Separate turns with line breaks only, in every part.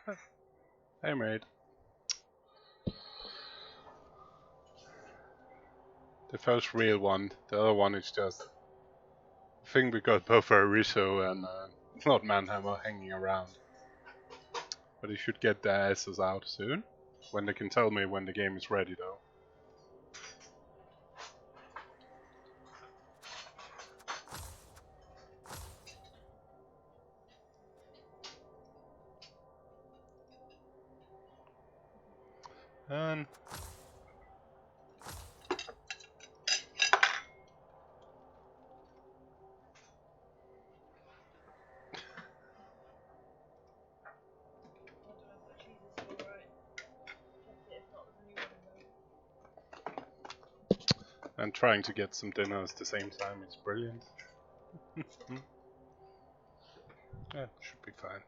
Hey mate. The first real one. The other one is just... I think we got both Arioso and LordManHammer hanging around. But they should get their asses out soon. When they can tell me when the game is ready though. And... and trying to get some dinner at the same time, it's brilliant. Yeah, should be fine.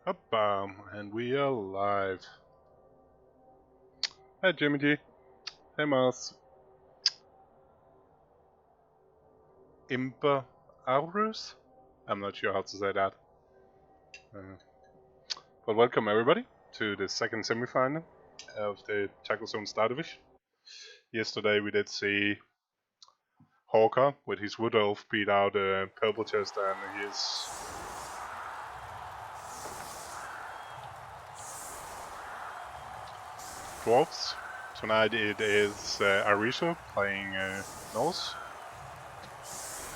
Up, and we are live. Hi Jimmy G. Hey Mars. Imber Aurus? I'm not sure how to say that. But welcome everybody to the second semifinal of the TackleZone Star Division. Yesterday we did see Hawker with his Wood Elf beat out Purple Chest and his Dwarves. Tonight it is Arioso playing Norse.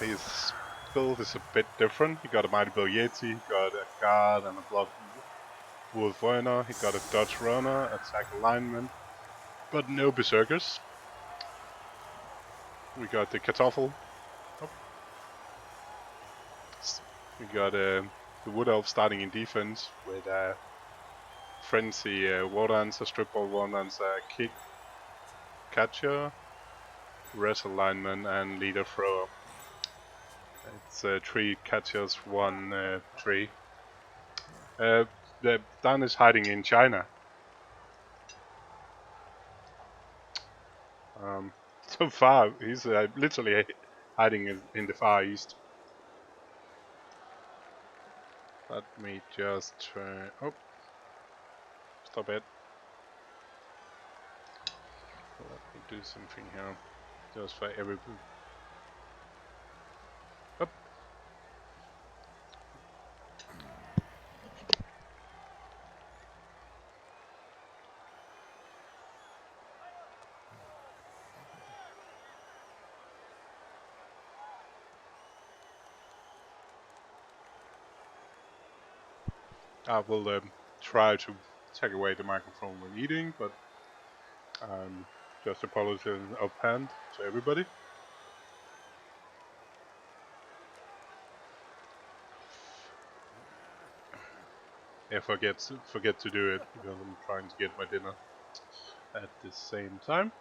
His build is a bit different. He got a Mighty Blow Yeti, he got a Guard and a Blood Wolf Runner, he got a Dodge Runner, Attack Alignment, but no Berserkers. We got the Kartoffel. Oh. We got the Wood Elf starting in defense with Frenzy Water Dancer, Strip Ball Water Dancer, Kick, Catcher, Res Alignment, and Leader Thrower. It's 3 catchers, 1 tree. The Dan is hiding in China. So far, he's literally hiding in the Far East. Let me just try. Oh, stop it. Let me do something here. Just for everybody. Up. I will try to take away the microphone when eating, but just apologize offhand to everybody. I forget to do it because I'm trying to get my dinner at the same time.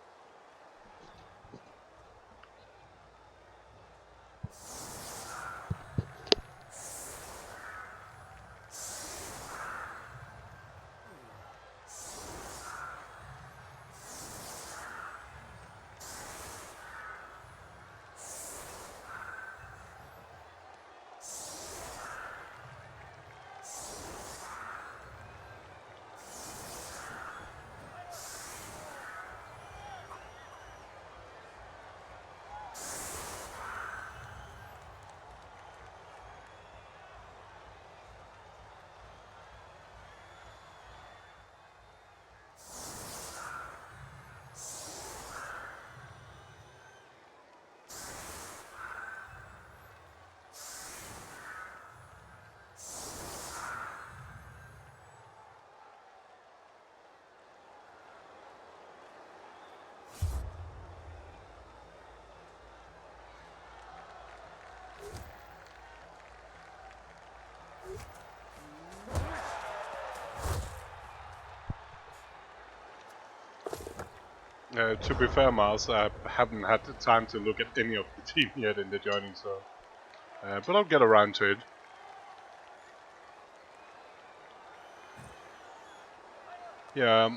To be fair, Mars, I haven't had the time to look at any of the team yet in the joining, so... but I'll get around to it. Yeah,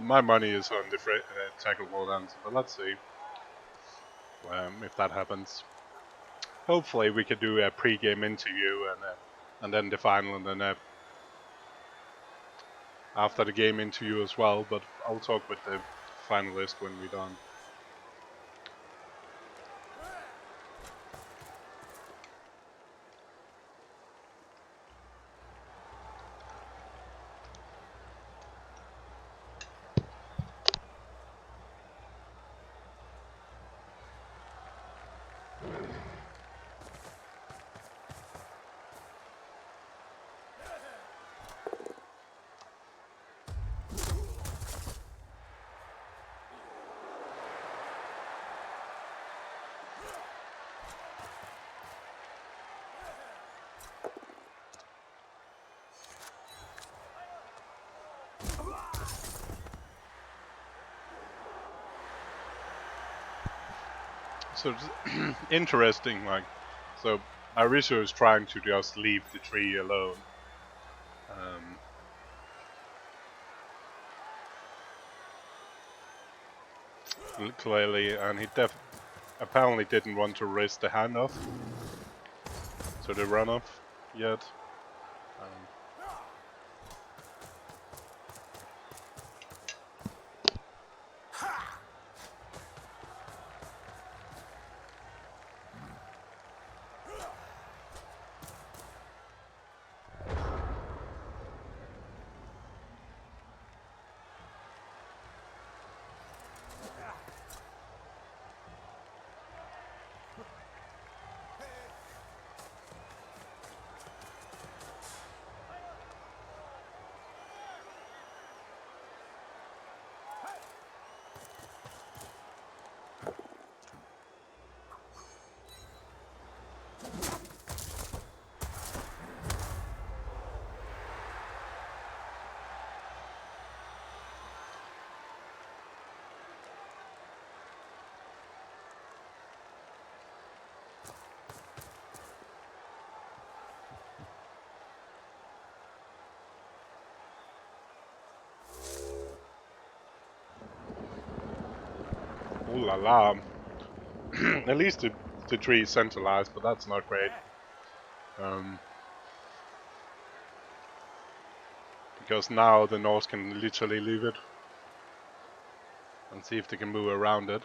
my money is on the tackle wall answer, but let's see if that happens. Hopefully we could do a pre-game interview and then the final, and then after the game interview as well, but I'll talk with the finalist when we're done. So it's interesting, like, so Arioso is trying to just leave the tree alone. Clearly, and he apparently didn't want to risk the handoff to the runoff yet. Ooh la la. At least the tree is centralized, but that's not great. Because now the Norse can literally leave it and see if they can move around it.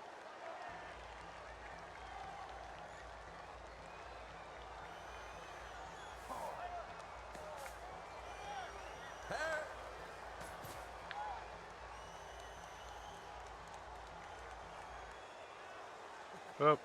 Oh.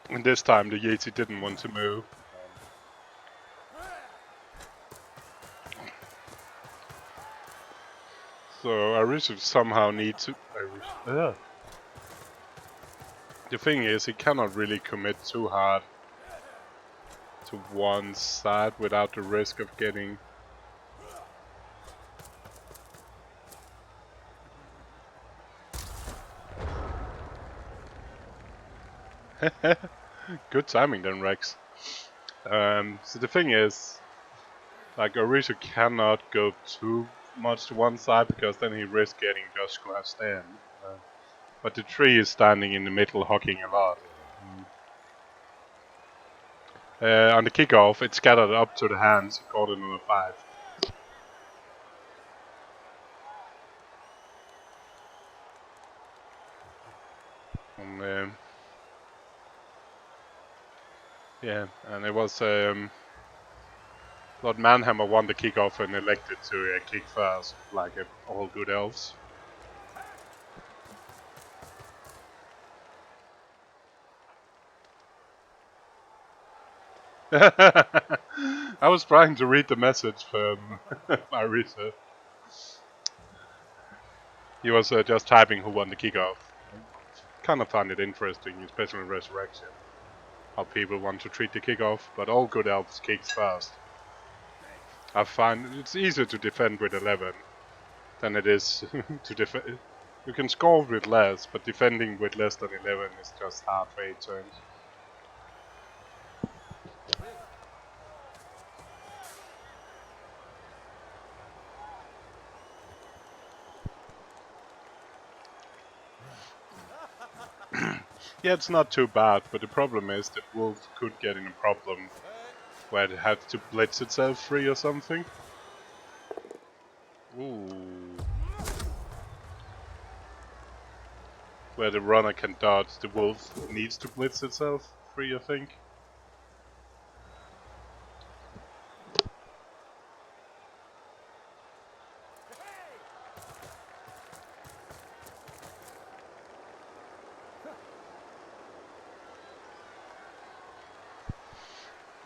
And this time the Yeti didn't want to move. So Arioso somehow needs to... The thing is, he cannot really commit too hard to one side without the risk of getting... Good timing then, Rex. So the thing is, like, Arioso cannot go too much to one side because then he risks getting just glassed in. But the tree is standing in the middle, hogging a lot. On the kickoff, it scattered up to the hands, quarter number 5. And, yeah, and it was LordManHammer won the kickoff and elected to kick first, like all good elves. I was trying to read the message from Arioso. He was just typing who won the kickoff. Kind of found it interesting, especially in Resurrection, how people want to treat the kickoff, but all good elves kicks first. I find it's easier to defend with 11 than it is to defend. You can score with less, but defending with less than 11 is just hard for 8 turns. Yeah, it's not too bad, but the problem is that Wolf could get in a problem where it had to blitz itself free or something. Ooh. Where the runner can dodge, the Wolf needs to blitz itself free, I think.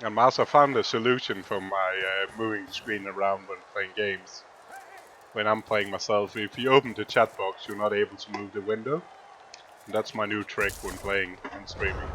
And Masa found a solution for my moving the screen around when playing games. When I'm playing myself, if you open the chat box, you're not able to move the window. And that's my new trick when playing and streaming.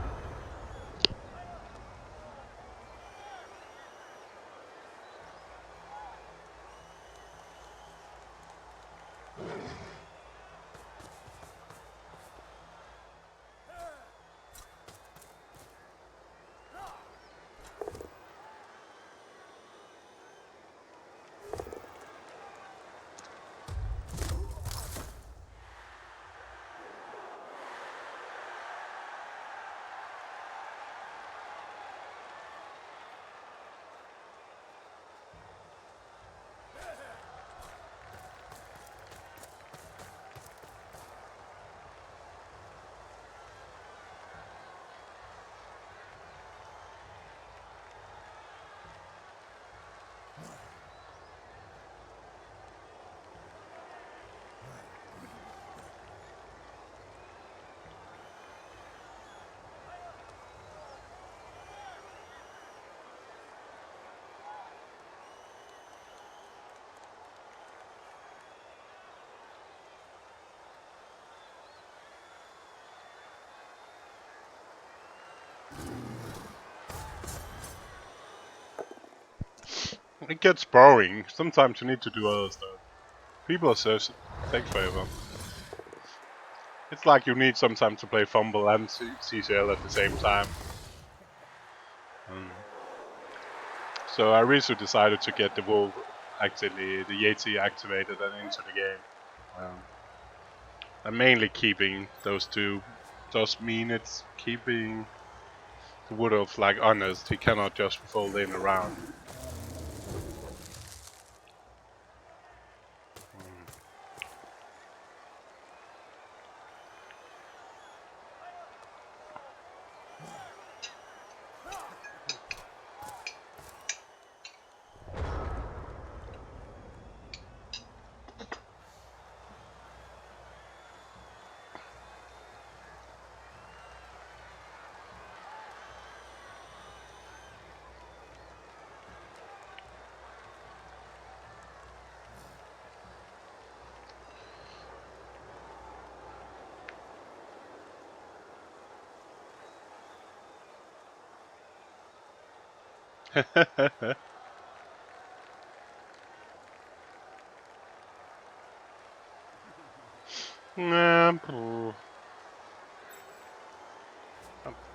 It gets boring. Sometimes you need to do other stuff. People are so take forever. It's like you need sometimes to play Fumble and CCL at the same time. So Arioso decided to get the Wolf, actually the Yeti activated and into the game. And mainly keeping those two does mean it's keeping the Wood Elf like honest. He cannot just fold in around.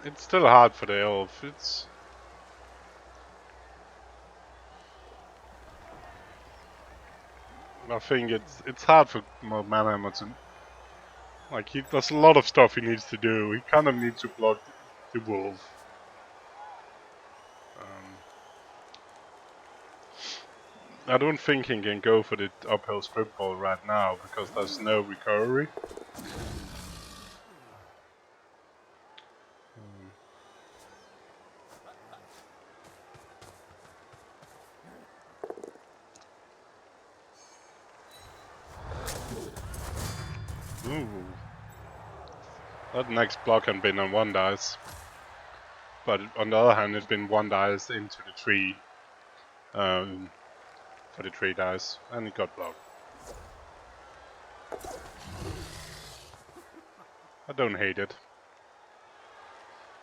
It's still hard for the elf. I think it's hard for LordManHammer to, like, there's a lot of stuff he needs to do. He kind of needs to block the wolf. I don't think he can go for the uphill strip ball right now because there's no recovery. Ooh. That next block had been on 1 dice. But on the other hand, it's been 1 dice into the tree. For the 3 dice. And it got blocked. I don't hate it.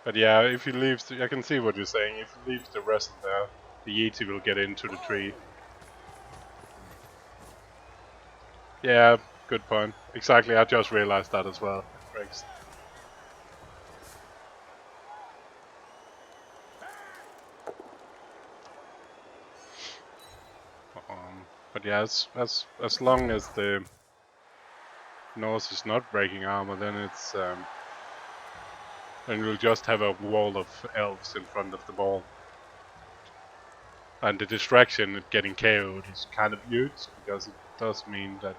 But yeah, if he leaves, I can see what you're saying. If he leaves the wrestle there, the Yeti will get into the tree. Yeah, good point. Exactly, I just realized that as well. Rex. But yeah, as long as the Norse is not breaking armor, then it's then we'll just have a wall of elves in front of the ball. And the distraction of getting KO'd is kind of huge, because it does mean that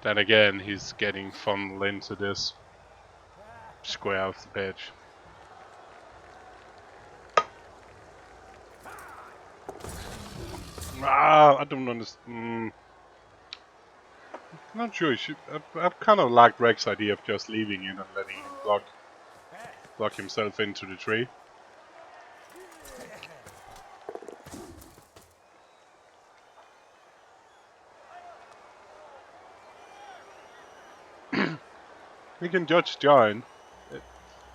then again he's getting funneled into this square of the pitch. I don't understand. Not sure. I've kind of liked Rex's idea of just leaving it and letting him block himself into the tree. We can judge join.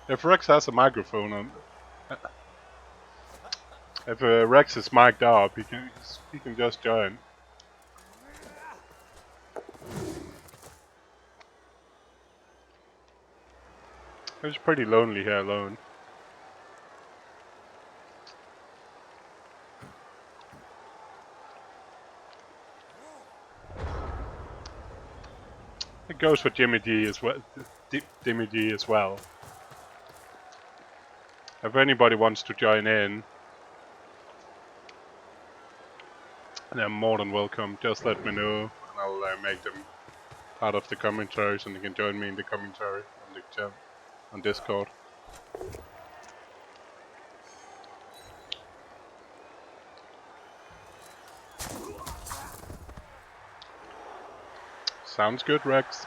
If Rex has a microphone on, if Rex is mic'd up, he can just join. It's pretty lonely here alone. It goes for Jimmy D as well. Jimmy D as well. If anybody wants to join in, they're more than welcome. Just let me know, and I'll make them part of the commentaries, and you can join me in the commentary on the chat on Discord. Sounds good, Rex.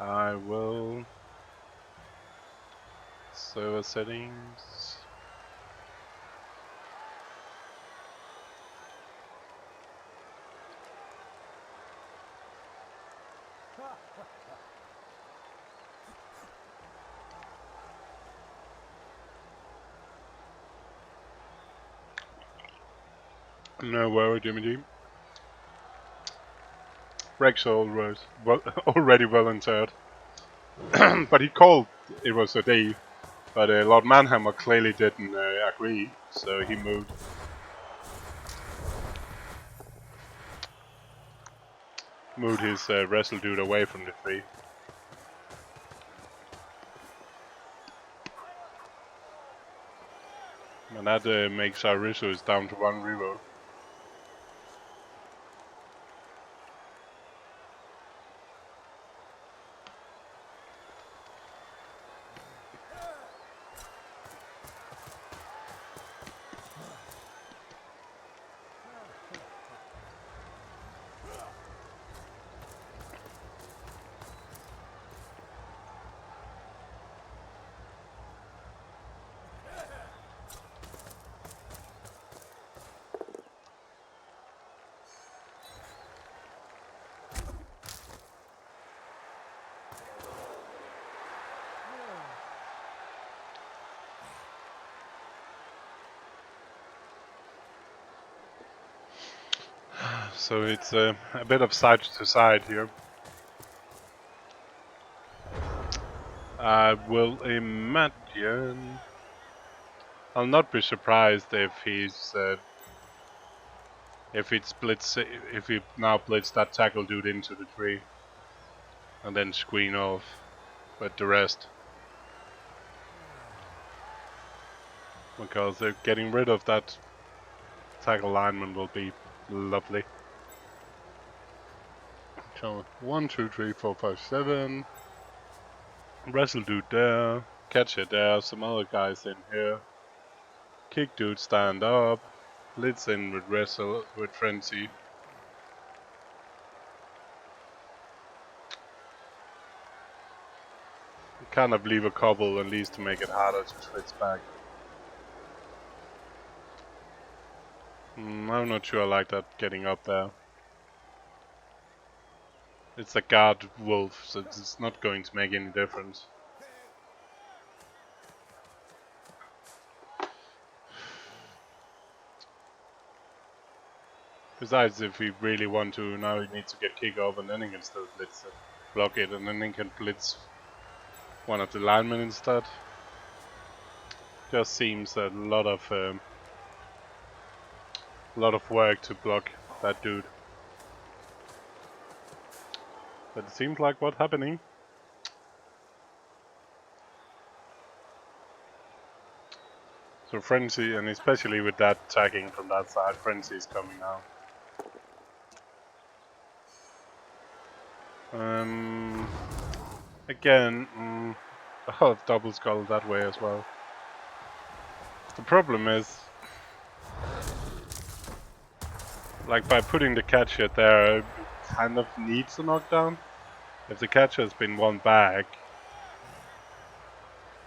I will server settings. No worry, Jimmy D. Rex already volunteered. But he called it was a day. But LordManHammer clearly didn't agree, so he moved. Moved his wrestle dude away from the tree. And that makes Arioso down to 1 reroll. So it's a bit of side to side here. I will imagine. I'll not be surprised if he's If it splits, if we now blitz that tackle dude into the tree, and then screen off with the rest, because they're getting rid of that tackle lineman will be lovely. So 1, 2, 3, 4, 5, 7. Wrestle dude there, catch it there. Some other guys in here. Kick dude stand up. Blitz in with wrestle with frenzy. Kind of leave a couple at least to make it harder to switch back. I'm not sure I like that getting up there. It's a guard wolf, so it's not going to make any difference. Besides, if we really want to, now he needs to get kick off and then he can still blitz it. Block it and then he can blitz one of the linemen instead. Just seems a lot of work to block that dude. But it seems like what's happening. So frenzy, and especially with that tagging from that side, frenzy is coming now. Again, I'll have double skull that way as well. The problem is, like by putting the catcher there, it kind of needs a knockdown. If the catcher has been one back,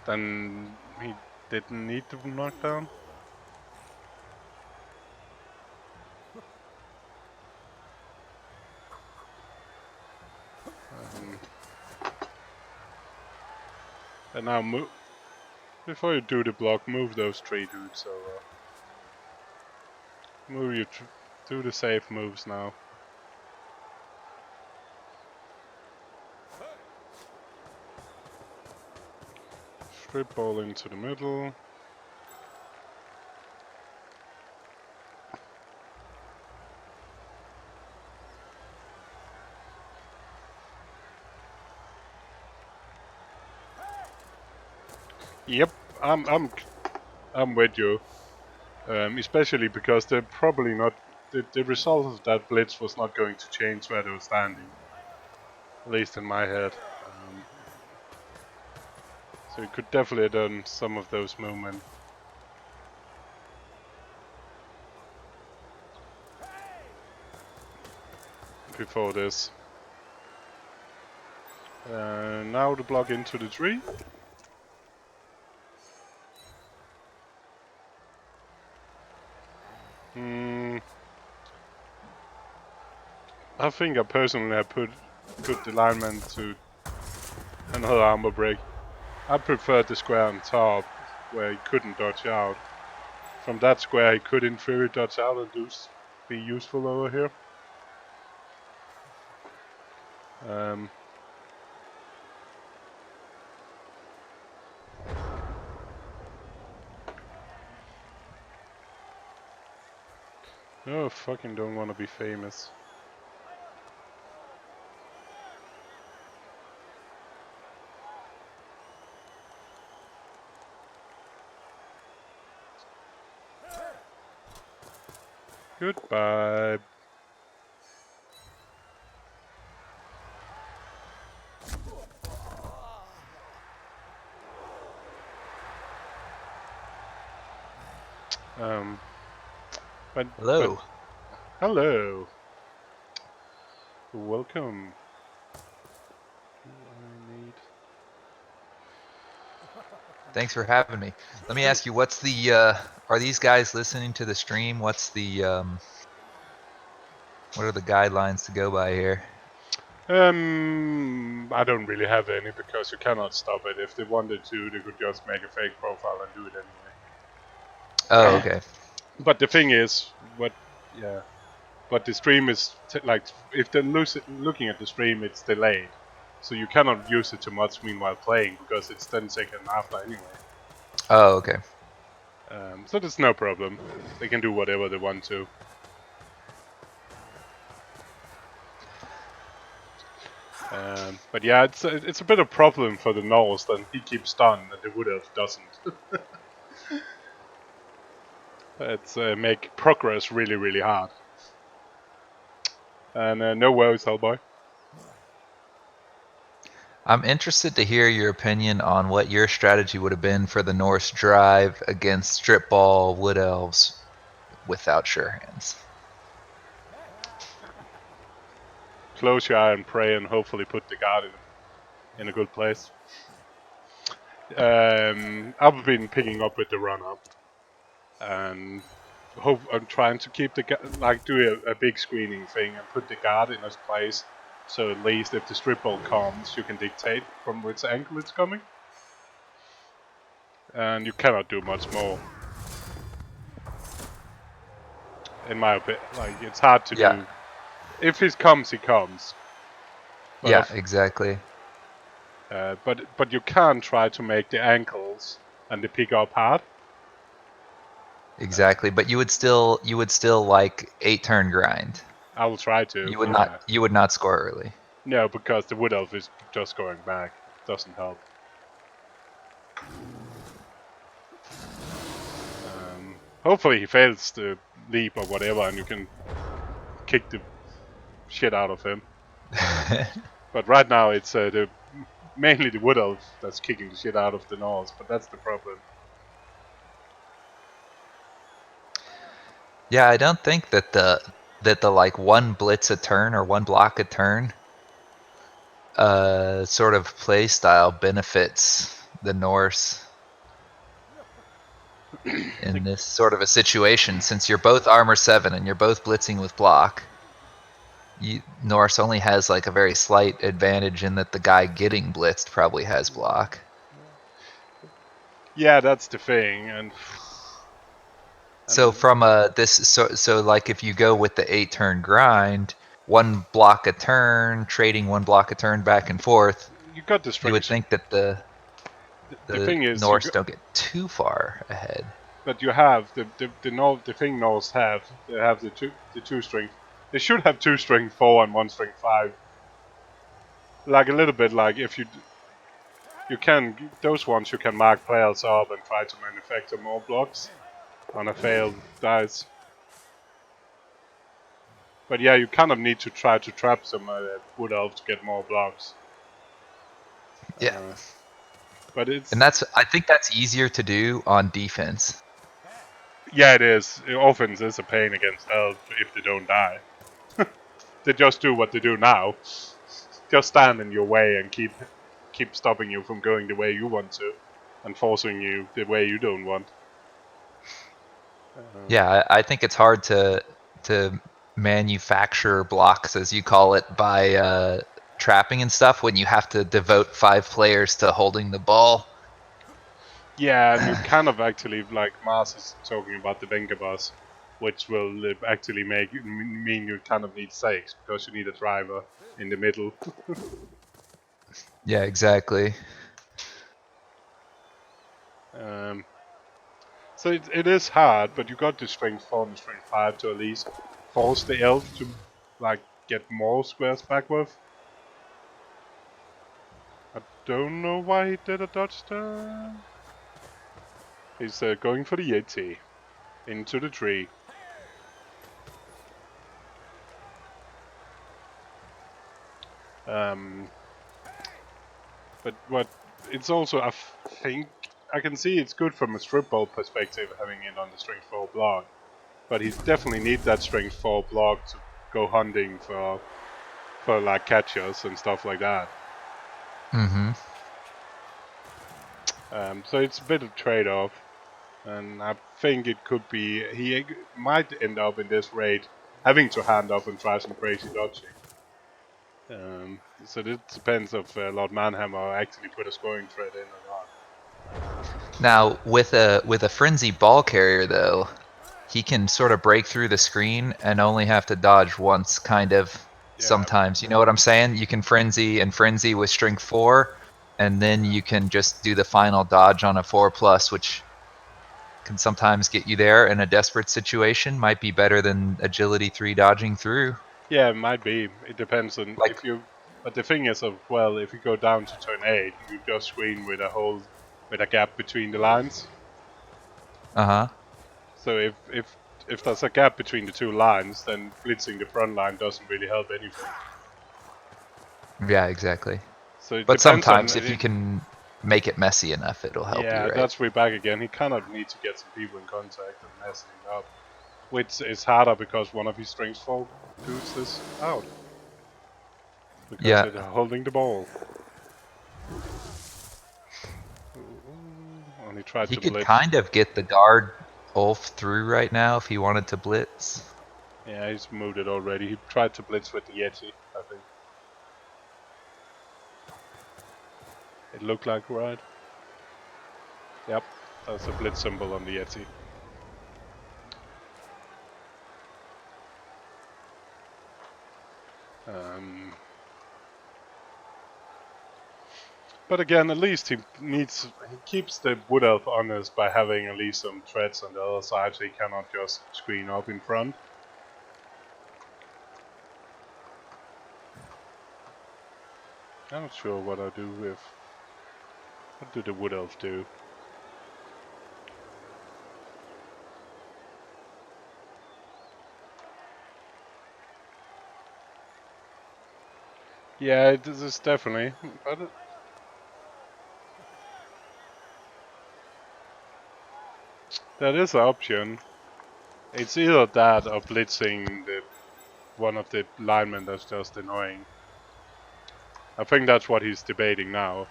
then he didn't need the knockdown. And now move. Before you do the block, move those 3 dudes. So move you. Do the safe moves now. Strip ball into the middle. Yep, I'm with you. Especially because they're probably not. The result of that blitz was not going to change where they were standing. At least in my head. So you could definitely have done some of those movements. Before this. Now the block into the tree. I think I personally have put the lineman to another armor break. I preferred the square on top where he couldn't dodge out. From that square he could in theory dodge out and be useful over here. Oh, fucking don't want to be famous. Goodbye.
Hello.
Hello. Welcome.
Thanks for having me. Let me ask you, what's the, are these guys listening to the stream? What's the, what are the guidelines to go by here?
I don't really have any because you cannot stop it. If they wanted to, they could just make a fake profile and do it anyway.
Oh, okay.
But the thing is, but the stream is like, if they're looking at the stream, it's delayed, so you cannot use it too much meanwhile playing because it's 10 seconds after anyway.
Oh, okay.
So there's no problem. They can do whatever they want to. But yeah, it's a bit of a problem for the Norse that he keeps stunned and the Wood Elf doesn't. It's make progress really, really hard. And no worries, Hellboy.
I'm interested to hear your opinion on what your strategy would have been for the Norse drive against strip ball wood elves without sure hands.
Close your eye and pray, and hopefully put the guard in a good place. I've been picking up with the run up, and I'm trying to keep the do a big screening thing and put the guard in its place, so at least if the strip ball comes, you can dictate from which angle it's coming. And you cannot do much more. In my opinion, it's hard to do. If he comes, he comes. But
yeah, exactly.
But you can try to make the ankles and the pick up hard.
Exactly, but you would still like 8-turn grind.
I will try to.
You would not score early.
No, because the Wood Elf is just going back. Doesn't help. Hopefully he fails the leap or whatever, and you can kick the shit out of him. But right now it's mainly the Wood Elf that's kicking the shit out of the Norse, but that's the problem.
Yeah, I don't think that the like one blitz a turn or one block a turn sort of play style benefits the Norse in this sort of a situation, since you're both armor 7 and you're both blitzing with block. Norse only has like a very slight advantage in that the guy getting blitzed probably has block.
Yeah, that's the thing, and
so from so like if you go with the 8-turn grind, one block a turn, trading one block a turn back and forth,
you got the strings.
you would think that the
thing is,
Norse don't get too far ahead.
But you have the thing Norse have. They have the two strength. They should have 2 strength 4 and 1 strength 5. Like a little bit like if you can those ones you can mark players up and try to manufacture more blocks on a failed dice. But yeah, you kind of need to try to trap some Wood Elf to get more blocks.
Yeah.
But it's
And I think that's easier to do on defense.
Yeah, it is. Offense is a pain against Elf if they don't die. They just do what they do now. Just stand in your way and keep stopping you from going the way you want to, and forcing you the way you don't want.
Yeah, I think it's hard to manufacture blocks, as you call it, by trapping and stuff when you have to devote 5 players to holding the ball.
Yeah, and you kind of actually, like Mars is talking about the Venga which will actually mean you kind of need 6 because you need a driver in the middle.
Yeah, exactly.
So it is hard, but you got the strength 4 and strength 5 to at least force the elf to get more squares back with. I don't know why he did a dodge there. He's going for the Yeti into the tree. But what it's also, I think I can see it's good from a strip ball perspective having it on the strength 4 block, but he definitely needs that strength 4 block to go hunting for like catchers and stuff like that. So it's a bit of trade-off, and I think it could be he might end up in this raid having to hand off and try some crazy dodging. So it depends if LordManHammer actually put a scoring thread in or not.
Now, with a frenzy ball carrier, though, he can sort of break through the screen and only have to dodge once, kind of. Yeah. Sometimes, you know what I'm saying? You can frenzy with strength 4, and then you can just do the final dodge on a 4+, which can sometimes get you there in a desperate situation. Might be better than agility 3 dodging through.
Yeah, it might be. It depends on if you But the thing is, well, if you go down to turn 8, you just screen with a gap between the lines. So if there's a gap between the two lines, then blitzing the front line doesn't really help anything.
Yeah, exactly.
So it
But
depends on.
sometimes if you can make it messy enough, it'll help you,
Yeah,
right?
that's way back again. He kind of needs to get some people in contact and messing it up. Which is harder because one of his strings folk dudes is out. Because
Yeah.
they're holding the ball. And he tried
He
to
could
blitz.
kind of get the guard Ulf through right now if he wanted to blitz.
Yeah, he's moved it already. He tried to blitz with the Yeti, I think. It looked like right. Yep, that's a blitz symbol on the Yeti. But again, at least he keeps the Wood Elf honest by having at least some threats on the other side, so he cannot just screen up in front. I'm not sure what I do with. What do the Wood Elf do? Yeah, this is definitely. But that is an option. It's either that or blitzing one of the linemen that's just annoying. I think that's what he's debating now.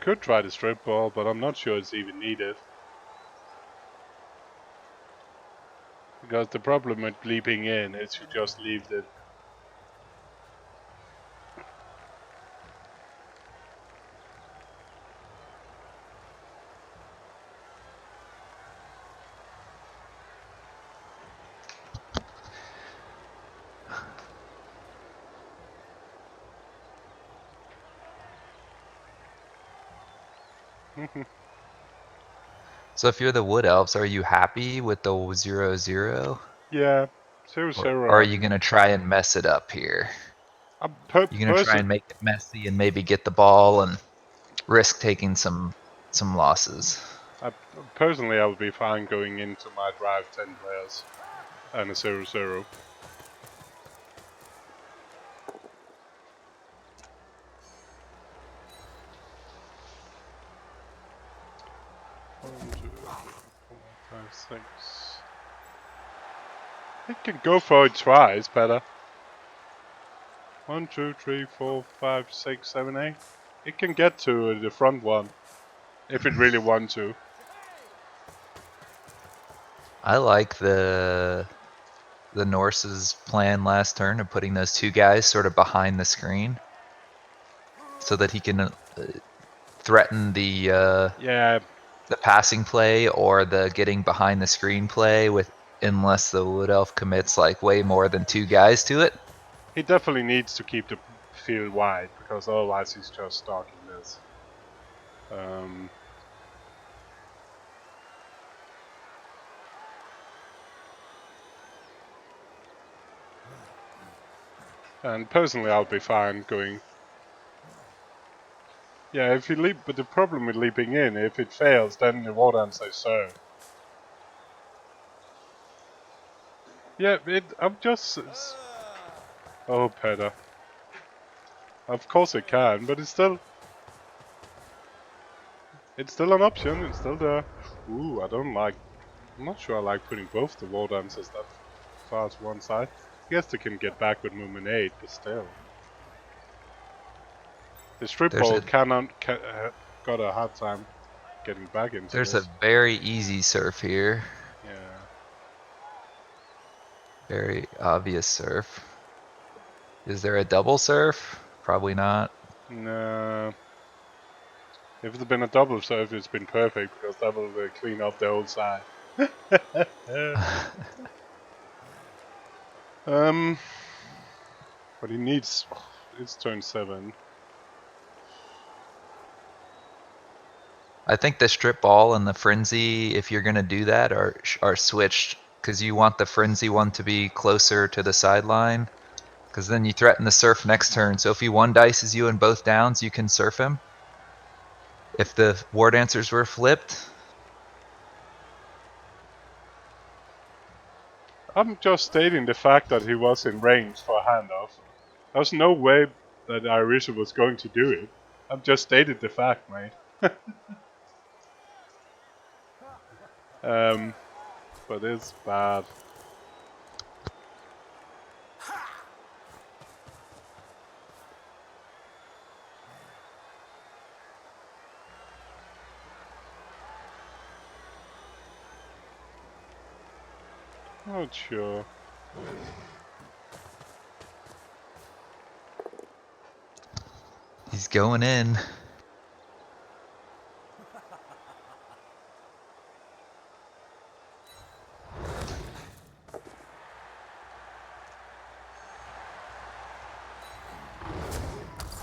Could try the strip ball, but I'm not sure it's even needed. Because the problem with leaping in is you just leave the.
So if you're the Wood Elves, are you happy with the 0-0?
Yeah,
Or are
0-0.
you going to try and mess it up here? You're going to try and make it messy and maybe get the ball and risk taking some losses.
Personally, I would be fine going into my drive 10 players and a 0-0. One, two, three, four, five, six. It can go for it twice better. 1, 2, 3, 4, 5, 6, 7, 8. It can get to the front one if it really wants to.
I like the Norse's plan last turn of putting those two guys sort of behind the screen so that he can threaten the passing play or the getting behind the screen play with unless the Wood Elf commits like way more than two guys to it.
He definitely needs to keep the field wide because otherwise he's just stalking this. And personally, I'll be fine going. Yeah, if you leap, but the problem with leaping in, if it fails, then the Warden says so. Yeah, I'm just. Oh, Peter. Of course it can, but it's still an option. It's still there. Ooh, I'm not sure I like putting both the War Dancers that far to one side. I guess they can get back with movement 8, but still. The strip
There's
ball
a
got a hard time getting back into
there's a
this.
very easy surf here.
Yeah.
Very obvious surf. Is there a double surf? Probably not.
No. If it's been a double serve, it's been perfect because that will clean up the whole side. But he needs. It's turn 7.
I think the strip ball and the frenzy, if you're gonna do that, are switched because you want the frenzy one to be closer to the sideline. Because then you threaten the surf next turn. So if he one dices you in both downs, you can surf him. If the war dancers were flipped,
I'm just stating the fact that he was in range for a handoff. There's no way that Arioso was going to do it. I've just stated the fact, mate. But it's bad. Not sure.
he's going in.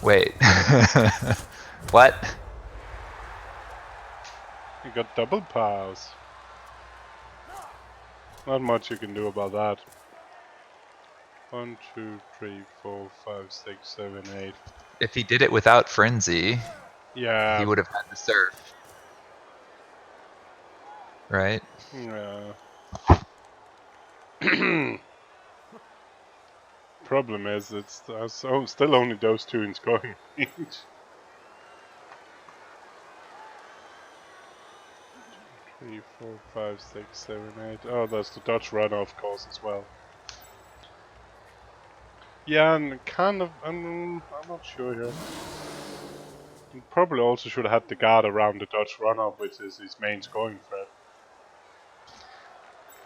Wait. What?
You got double powers. Not much you can do about that. 1, 2, 3, 4, 5, 6, 7, 8.
If he did it without frenzy,
Yeah.
he would have had to surf. Right?
Yeah. Problem is, it's still only those two in scoring range. 3, 4, 5, 6, 7, 8. Oh, there's the Dutch runner, of course, as well. Yeah, and kind of. I'm not sure here. He probably also should have had the guard around the Dutch runner, which is his main scoring threat.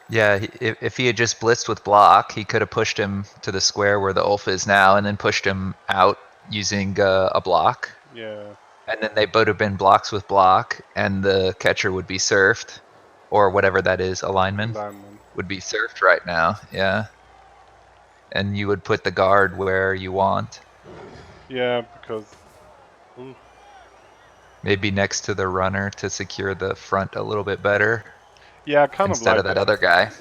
Yeah, if he had just blitzed with block, he could have pushed him to the square where the Ulf is now and then pushed him out using a block.
Yeah.
And then they both have been blocks with block, and the catcher would be surfed, or whatever that is, a lineman,
Lineman.
would be surfed right now. Yeah. And you would put the guard where you want.
Yeah, because. Ooh.
Maybe next to the runner to secure the front a little bit better.
Yeah, kind of
Instead
like
of that other guy.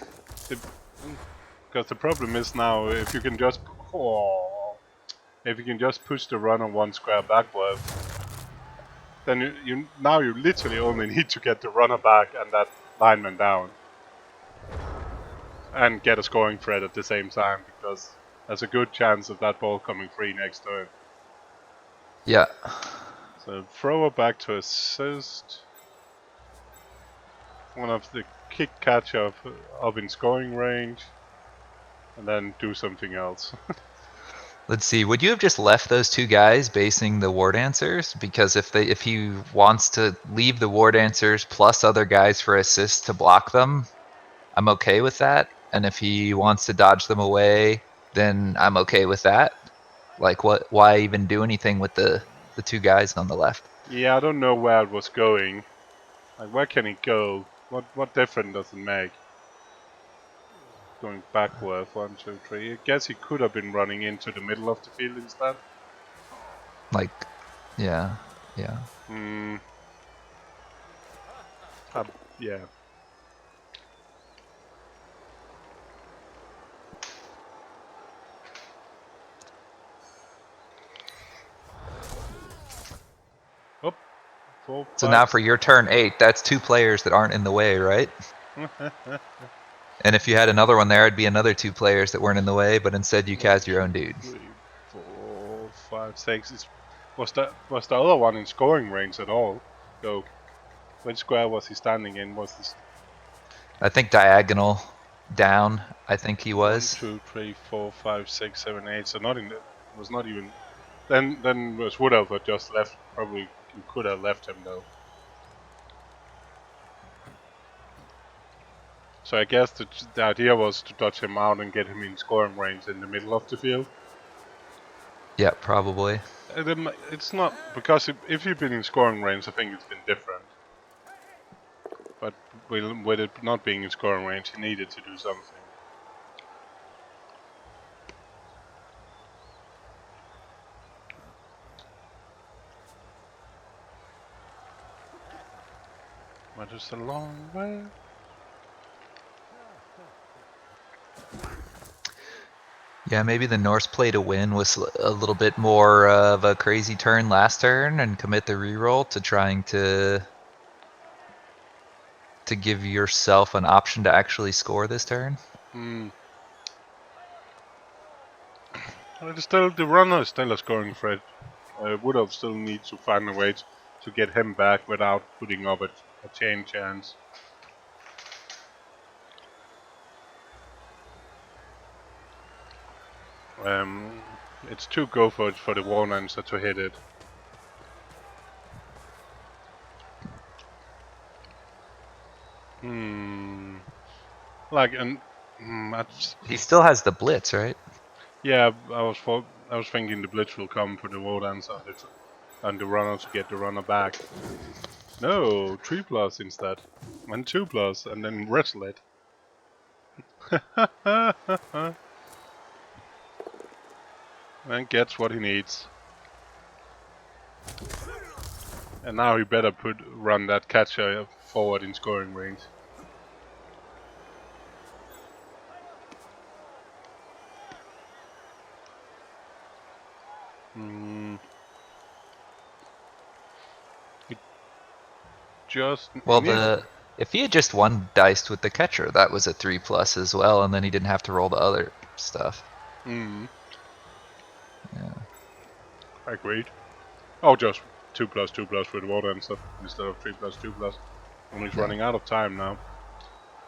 Because the problem is now, if you can just. Oh, if you can just push the runner one square backward, then you literally only need to get the runner back and that lineman down. And get a scoring threat at the same time, because there's a good chance of that ball coming free next turn.
Yeah.
So throw it back to assist. One of the kick catch up in scoring range. And then do something else.
Let's see. Would you have just left those two guys basing the war dancers? Because if he wants to leave the war dancers plus other guys for assists to block them, I'm okay with that. And if he wants to dodge them away, then I'm okay with that. Like what? Why even do anything with the two guys on the left?
Yeah, I don't know where it was going. Like, where can he go? What difference does it make? Going backward, 1, 2, 3. I guess he could have been running into the middle of the field instead.
Like, yeah, yeah.
Hmm. Yeah. Oh, 4,
So
5.
now for your turn 8, that's two players that aren't in the way, right? And if you had another one there, it'd be another two players that weren't in the way, but instead you
1,
cast your
2,
own dude.
3, 4, 5, 6. Was the other one in scoring range at all? Go. Which square was he standing in? Was this
I think diagonal down, I think he
1,
was.
2, 3, 4, 5, 6, 7, 8? So not in the, was not even. Then was would have just left. Probably you could have left him though. So I guess the idea was to dodge him out and get him in scoring range in the middle of the field.
Yeah, probably.
It's not because if you've been in scoring range, I think it's been different. But with it not being in scoring range, he needed to do something. But it's a long way.
Yeah, maybe the Norse play to win was a little bit more of a crazy turn last turn and commit the reroll to trying to give yourself an option to actually score this turn.
It's still the runner is still a scoring threat. Woodov still needs to find a way to get him back without putting up a chain chance. It's too go for the Warlancer to hit it. Like
He still has the blitz, right?
yeah, I was thinking the blitz will come for the Warlancer and the runner to get the runner back. No, 3+ instead, and 2+, and then wrestle it. And gets what he needs. And now he better run that catcher forward in scoring range.
If he had just one diced with the catcher, that was a 3+ as well, and then he didn't have to roll the other stuff.
Yeah.
Agreed.
Oh, just 2+2+ with water and stuff instead of 3+2+. And he's running out of time now.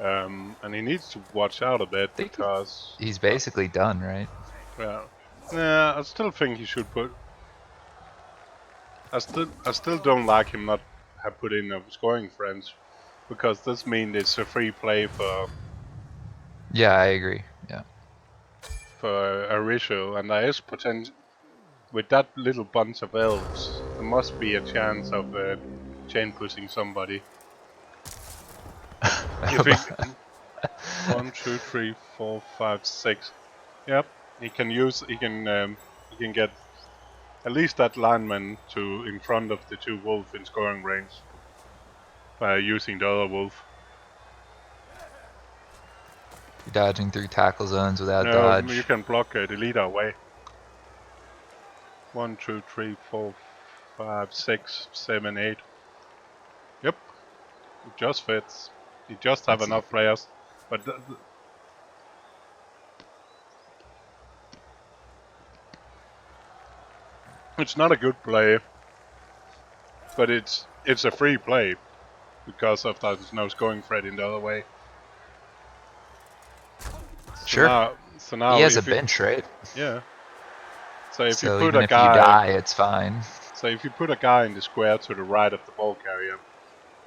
And he needs to watch out a bit because
he's basically done, right?
Yeah, I still think he should put. I still don't like him not have put in a scoring friends, because this means it's a free play for.
Yeah, I agree. Yeah.
For Arioso, and there is potential with that little bunch of elves. There must be a chance of chain pushing somebody. If he 1, 2, 3, 4, 5, 6. Yep, he can get at least that lineman to in front of the two wolf in scoring range by using the other wolf.
You're dodging through tackle zones without
No,
dodge.
you can block the leader away. 1, 2, 3, 4, 5, 6, 7, 8. Yep, it just fits. You just have enough players, but it's not a good play. But it's a free play because of that there's no scoring threat in the other way.
Sure.
So now
he has a bench, right?
Yeah. So if you
So
put
even
a
if
guy,
you die, it's fine.
So if you put a guy in the square to the right of the ball carrier,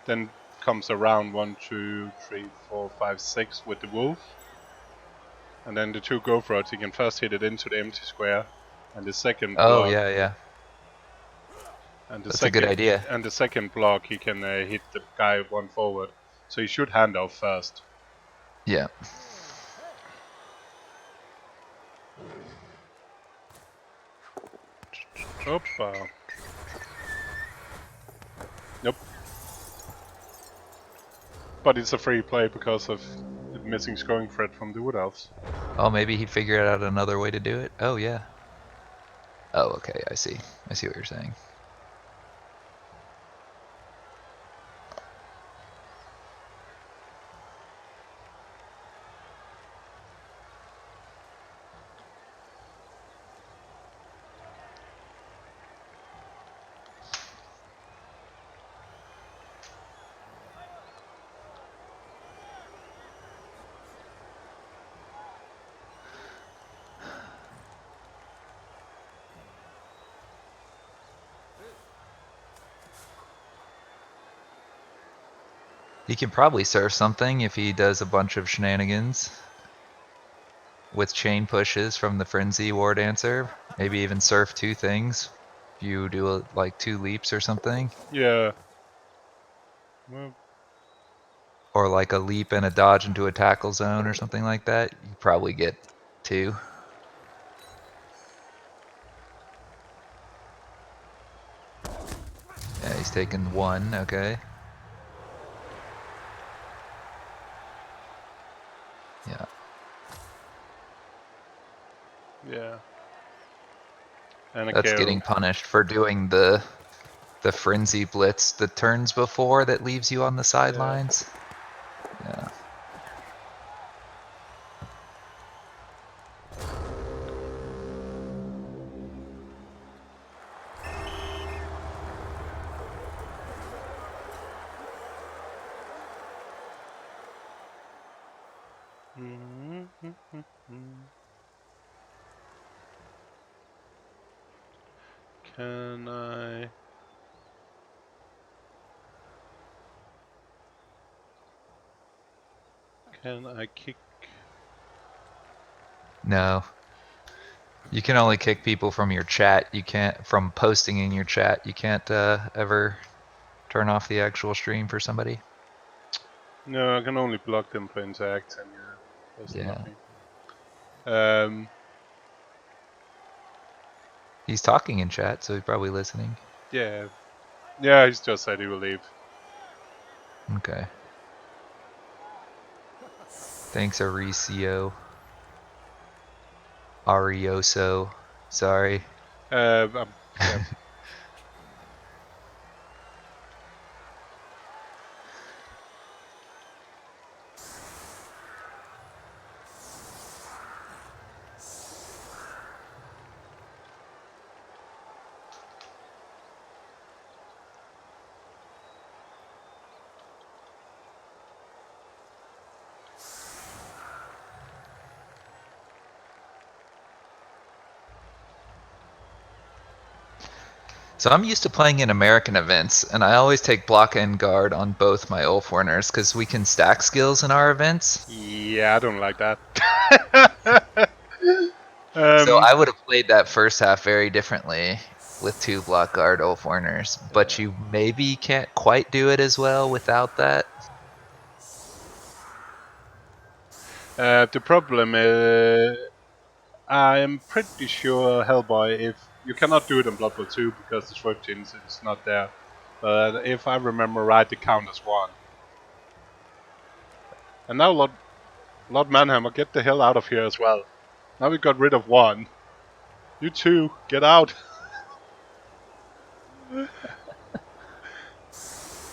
then comes around 1, 2, 3, 4, 5, 6 with the wolf, and then the two go for it. He can first hit it into the empty square, and the second block.
Yeah.
And
That's a good idea.
And the second block, he can hit the guy one forward. So he should hand off first.
Yeah.
Opa. Nope. But it's a free play because of the missing scoring threat from the Wood Elves.
Oh, maybe he figured out another way to do it? Oh, yeah. Oh, okay, I see. I see what you're saying. He can probably surf something if he does a bunch of shenanigans with chain pushes from the Frenzy War Dancer. Maybe even surf two things. If you do like 2 leaps or something.
Yeah. Well,
or like a leap and a dodge into a tackle zone or something like that. You probably get 2. Yeah, he's taken 1, okay.
Yeah. And a
That's
KO.
getting punished for doing the frenzy blitz the turns before that leaves you on the sidelines. Yeah.
Can I kick?
No. You can only kick people from your chat. You can't from posting in your chat. You can't ever turn off the actual stream for somebody.
No, I can only block them for interact, and there's
Yeah.
nothing.
He's talking in chat, so he's probably listening.
Yeah. Yeah, he's just said he will leave.
Okay. Thanks, Aricio. Arioso. Sorry.
Yeah.
So I'm used to playing in American events, and I always take block and guard on both my Ulfwarners because we can stack skills in our events.
Yeah, I don't like that.
So I would have played that first half very differently with 2 block guard Ulfwarners, but you maybe can't quite do it as well without that.
The problem is, I am pretty sure, Hellboy, if you cannot do it in Blood Bowl 2 because the Swift Genes is not there. But if I remember right, the count is 1. And now LordManHammer, get the hell out of here as well. Now we got rid of 1. You two, get out.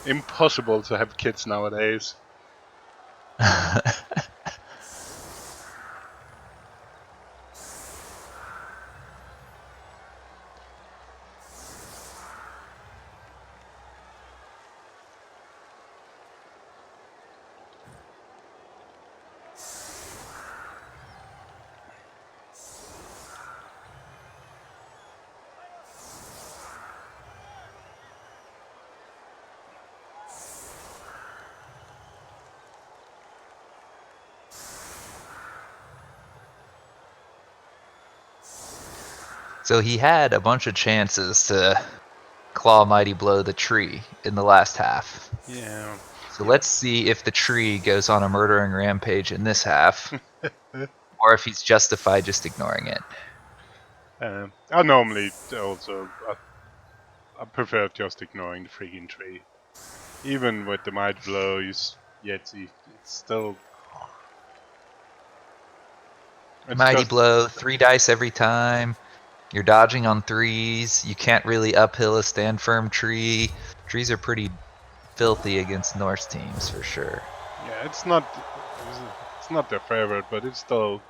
Impossible to have kids nowadays.
So he had a bunch of chances to claw Mighty Blow the tree in the last half.
Yeah.
So let's see if the tree goes on a murdering rampage in this half, or if he's justified just ignoring it.
I normally also I prefer just ignoring the freaking tree. Even with the Mighty Blow, it's still. It's
Mighty
just.
Blow, 3 dice every time. You're dodging on 3s. You can't really uphill a stand firm tree. Trees are pretty filthy against Norse teams for sure.
Yeah, it's not. It's not their favorite, but it's still.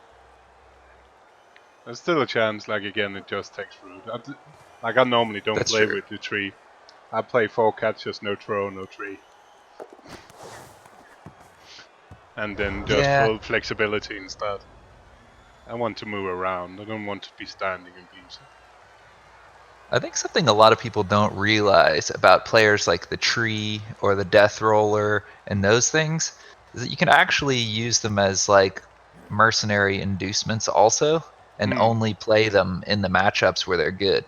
There's still a chance. Like again, it just takes root. Like I normally don't
That's
play
true.
with the tree. I play 4 catches, no throw, no tree. And then just
Yeah,
full flexibility instead. I want to move around. I don't want to be standing and being.
I think something a lot of people don't realize about players like the tree or the death roller and those things is that you can actually use them as like mercenary inducements also and only play them in the matchups where they're good.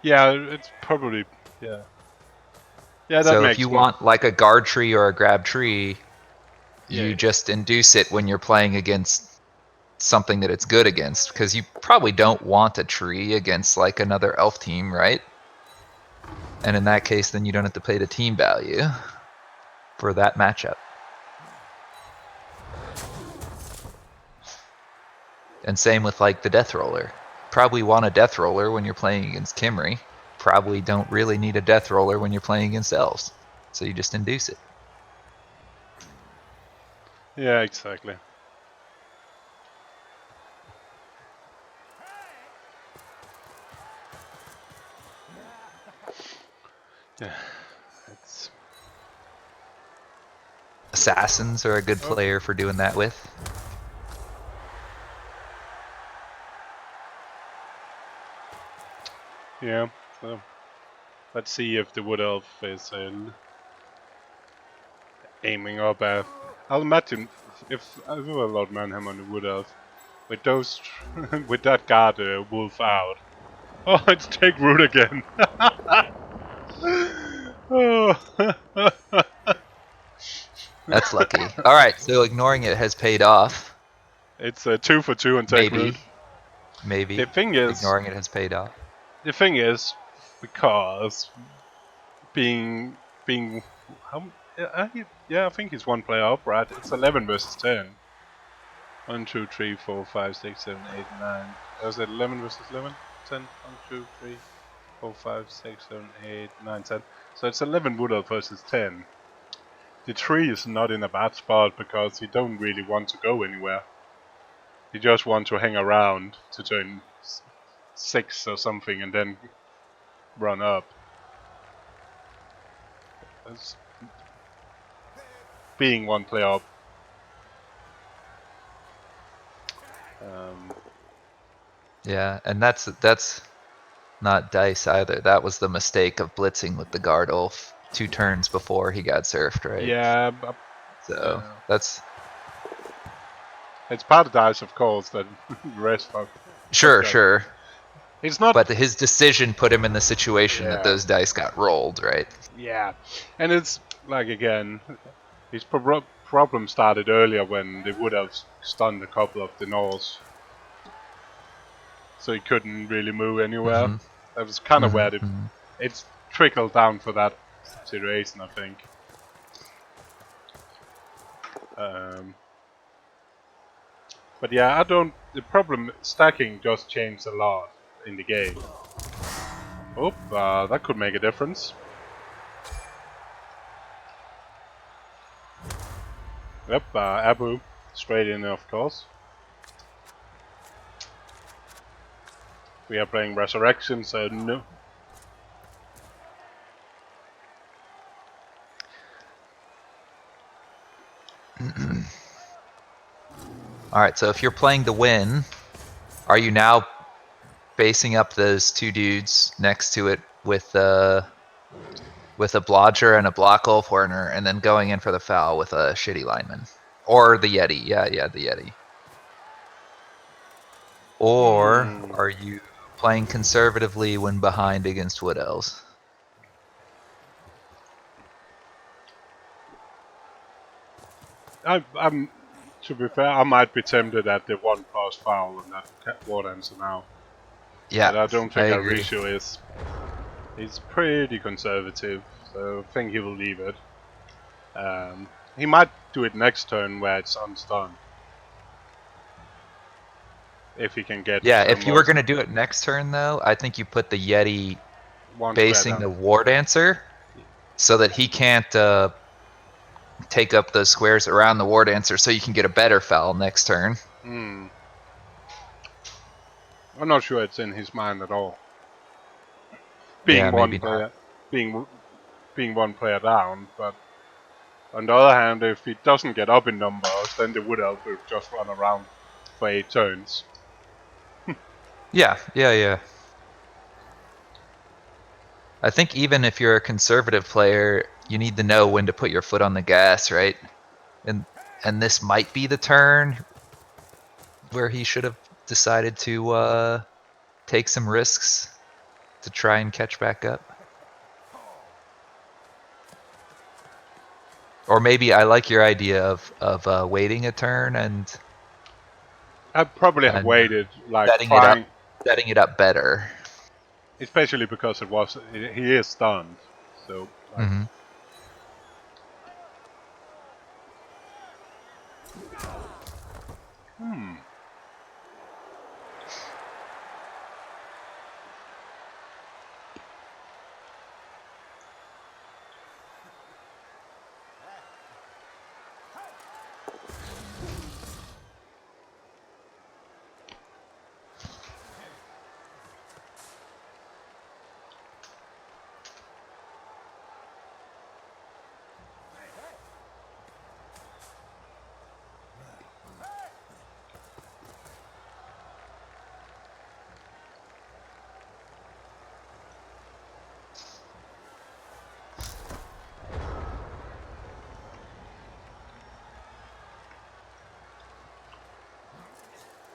Yeah, it's probably. Yeah. Yeah, that
So if
makes
you
more.
want like a guard tree or a grab tree,
Yeah.
you just induce it when you're playing against something that it's good against because you probably don't want a tree against like another elf team, right? And in that case, then you don't have to pay the team value for that matchup. And same with like the death roller. probably want a death roller when you're playing against Kimry. Probably don't really need a death roller when you're playing against elves. So you just induce it.
Yeah, exactly. Yeah, it's...
Assassins are a good player for doing that with.
Yeah, so let's see if the Wood Elf is aiming up at... I'll imagine if I were LordManHammer on the Wood Elf, with those... with that guard wolf out. Oh, it's take root again! Oh.
That's lucky. Alright, so ignoring it has paid off.
It's a 2 for 2 on take root.
Maybe.
The thing is,
Ignoring it has paid off.
because being how, yeah, I think he's one player up, right? It's 11 versus 10. 1, 2, 3, 4, 5, 6, 7, 8, 9. Was it 11 versus 11? 10. 1, 2, 3, 4, 5, 6, 7, 8, 9, 10. So it's 11 Wood Elf versus 10. The tree is not in a bad spot because he don't really want to go anywhere. He just wants to hang around to turn 6 or something and then run up. That's being one player up.
Yeah, and that's not dice either. That was the mistake of blitzing with the guard Ulf 2 turns before he got surfed, right?
Yeah, but,
So that's
it's part of dice, of course, that the rest fuck.
sure.
It's not.
But his decision put him in the situation that
Yeah,
those dice got rolled, right?
yeah, and it's like again, his problem started earlier when they would have stunned a couple of the Norse, so he couldn't really move anywhere.
Mm-hmm.
That was kind of where
Mm-hmm.
it's trickled down for that situation, I think. But yeah, I don't. The problem stacking just changed a lot in the game. Oh, that could make a difference. Yep, Abu straight in, of course. We are playing Resurrection, so no.
Alright, so if you're playing to win, are you now basing up those 2 dudes next to it with a blodger and a block Ulf Werner, and then going in for the foul with a shitty lineman? Or the Yeti, yeah, the Yeti. Or are you playing conservatively when behind against Wood Elves?
I'm to be fair, I might be tempted at the 1 pass foul on that war answer now.
Yeah,
But I don't
I
think
agree.
Arioso is. He's pretty conservative, so I think he will leave it. He might do it next turn where it's unstunned. If he can get
Yeah, if you were
more
going to do it next turn, though, I think you put the Yeti
one square
basing
down.
the War Dancer so that he can't take up those squares around the War Dancer so you can get a better foul next turn.
I'm not sure it's in his mind at all.
Yeah,
Being one
maybe not.
player, being one player down, but on the other hand, if he doesn't get up in numbers, then the Wood Elf will just run around for 8 turns.
Yeah. I think even if you're a conservative player, you need to know when to put your foot on the gas, right? And this might be the turn where he should have decided to take some risks to try and catch back up. Or maybe I like your idea of waiting a turn and
I probably have waited, like
setting it up
trying,
better.
especially because he is stunned. So like,
Mm-hmm.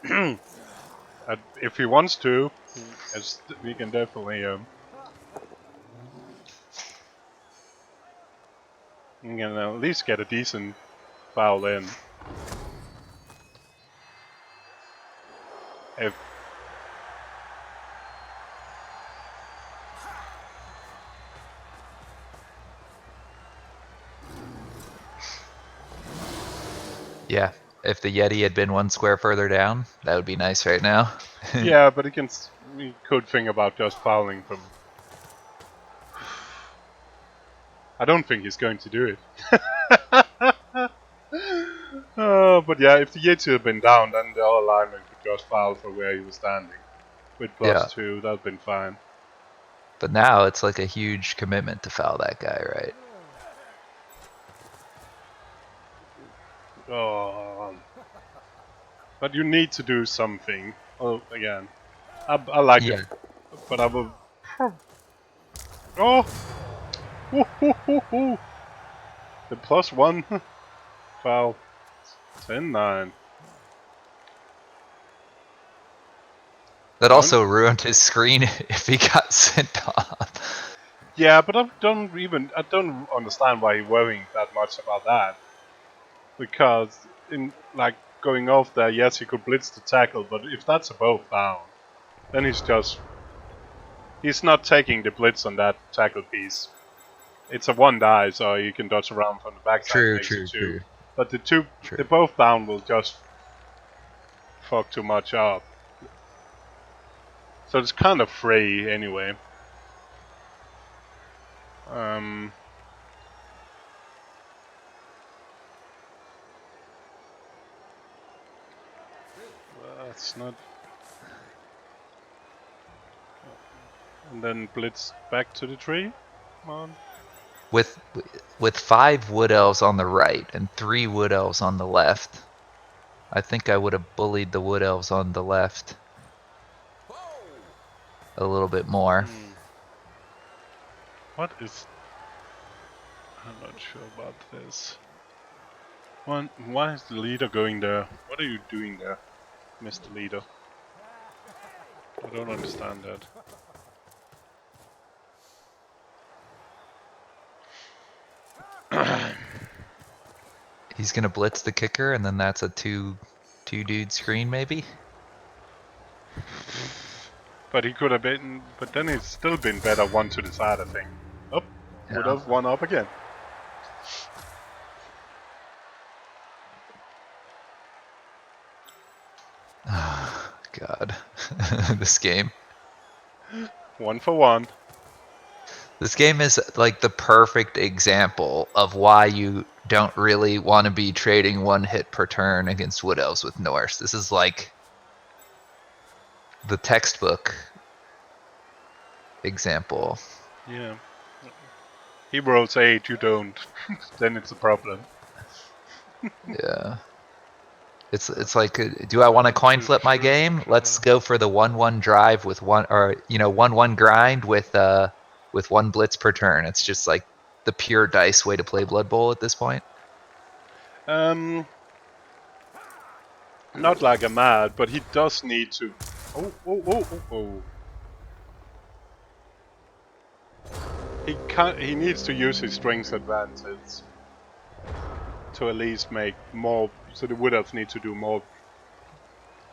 If he wants to, we can definitely we can at least get a decent foul in. If
Yeah, if the Yeti had been one square further down, that would be nice right now.
yeah, but we could think about just fouling from. I don't think he's going to do it. But yeah, if the Yeti had been down, then the other lineman could just foul for where he was standing. With
Yeah.
+2, that'd been fine.
But now it's like a huge commitment to foul that guy, right?
Oh, but you need to do something. Oh, again, I like it,
Yeah.
but I will. Oh, the +1 foul. 10-9.
That also ruined his screen if he got sent off.
Yeah, but I don't understand why he's worrying that much about that. Because in like going off there, yes, he could blitz the tackle, but if that's a both down, then he's not taking the blitz on that tackle piece. It's a one die, so you can dodge around from the backside,
True,
makes it
true,
2.
true,
But the
true.
both down will just fuck too much up. So it's kind of free anyway. That's not. And then blitz back to the tree. Come on.
With 5 wood elves on the right and 3 wood elves on the left, I think I would have bullied the wood elves on the left a little bit more.
What is? I'm not sure about this. Why is the leader going there? What are you doing there, Mr. Leader? I don't understand that.
He's gonna blitz the kicker, and then that's a two dude screen maybe.
But he could have been. But then it's still been better one to the side, I think. Oh, would
Yeah.
have one up again.
God, this game.
1 for 1.
This game is like the perfect example of why you don't really want to be trading 1 hit per turn against wood elves with Norse. This is like the textbook example.
Yeah. He rolls 8, you don't. Then it's a problem.
Yeah. It's like, do I want to coin flip my game? Let's go for the 1-1 drive with 1-1 grind with 1 blitz per turn. It's just like the pure dice way to play Blood Bowl at this point.
Not like a mad, but he does need to. Oh. He needs to use his strength advantage to at least make more. So the wood elves need to do more,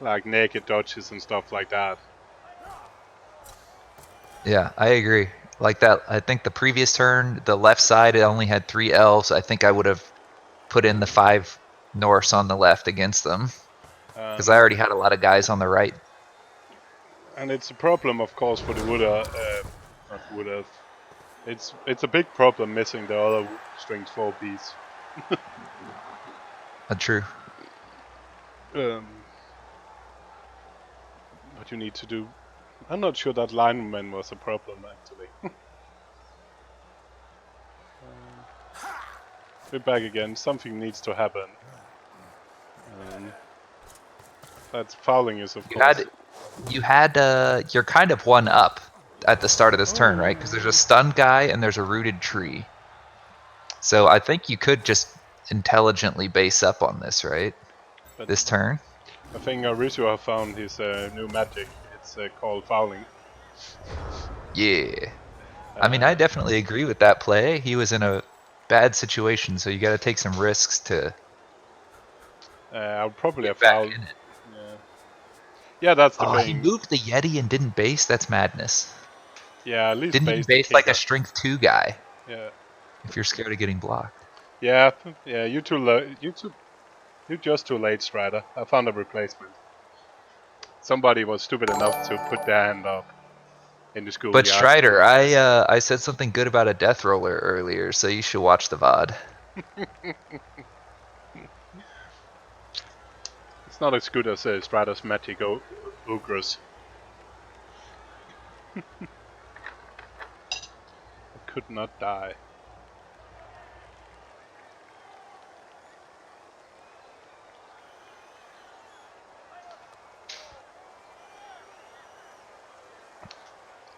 like naked dodges and stuff like that.
Yeah, I agree. Like that, I think the previous turn, the left side, it only had 3 elves. I think I would have put in the 5 Norse on the left against them because I already had a lot of guys on the right.
And it's a problem, of course, for the not wood elf. It's a big problem missing the other strength 4 piece.
True.
What you need to do. I'm not sure that lineman was a problem actually. We're back again. Something needs to happen. That's fouling is of course.
You're kind of 1 up at the start of this turn, right? Because there's a stunned guy and there's a rooted tree. So I think you could just intelligently base up on this, right?
But
this turn.
I think Arioso have found his new magic. It's called fouling.
Yeah. I mean, I definitely agree with that play. He was in a bad situation, so you got to take some risks to
I would probably have
get back
fouled.
in it.
Yeah. Yeah, that's the
Oh, he
thing.
moved the Yeti and didn't base? That's madness.
Yeah, at least
Didn't even
base the
base like a
kicker.
strength 2 guy
Yeah.
if you're scared of getting blocked.
Yeah, yeah. You're just too late, Strider. I found a replacement. Somebody was stupid enough to put their hand up in the
But
schoolyard.
Strider, I said something good about a death roller earlier, so you should watch the VOD.
It's not as good as Strider's magic ogres. I could not die.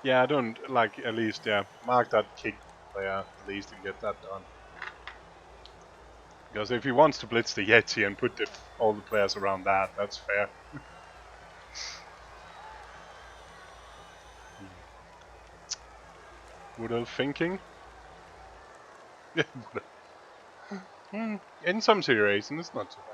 Yeah, I don't like at least. Yeah, mark that kick player at least and get that done. Because if he wants to blitz the Yeti and put all the players around that, that's fair. Woodall thinking? In some situations, it's not too bad.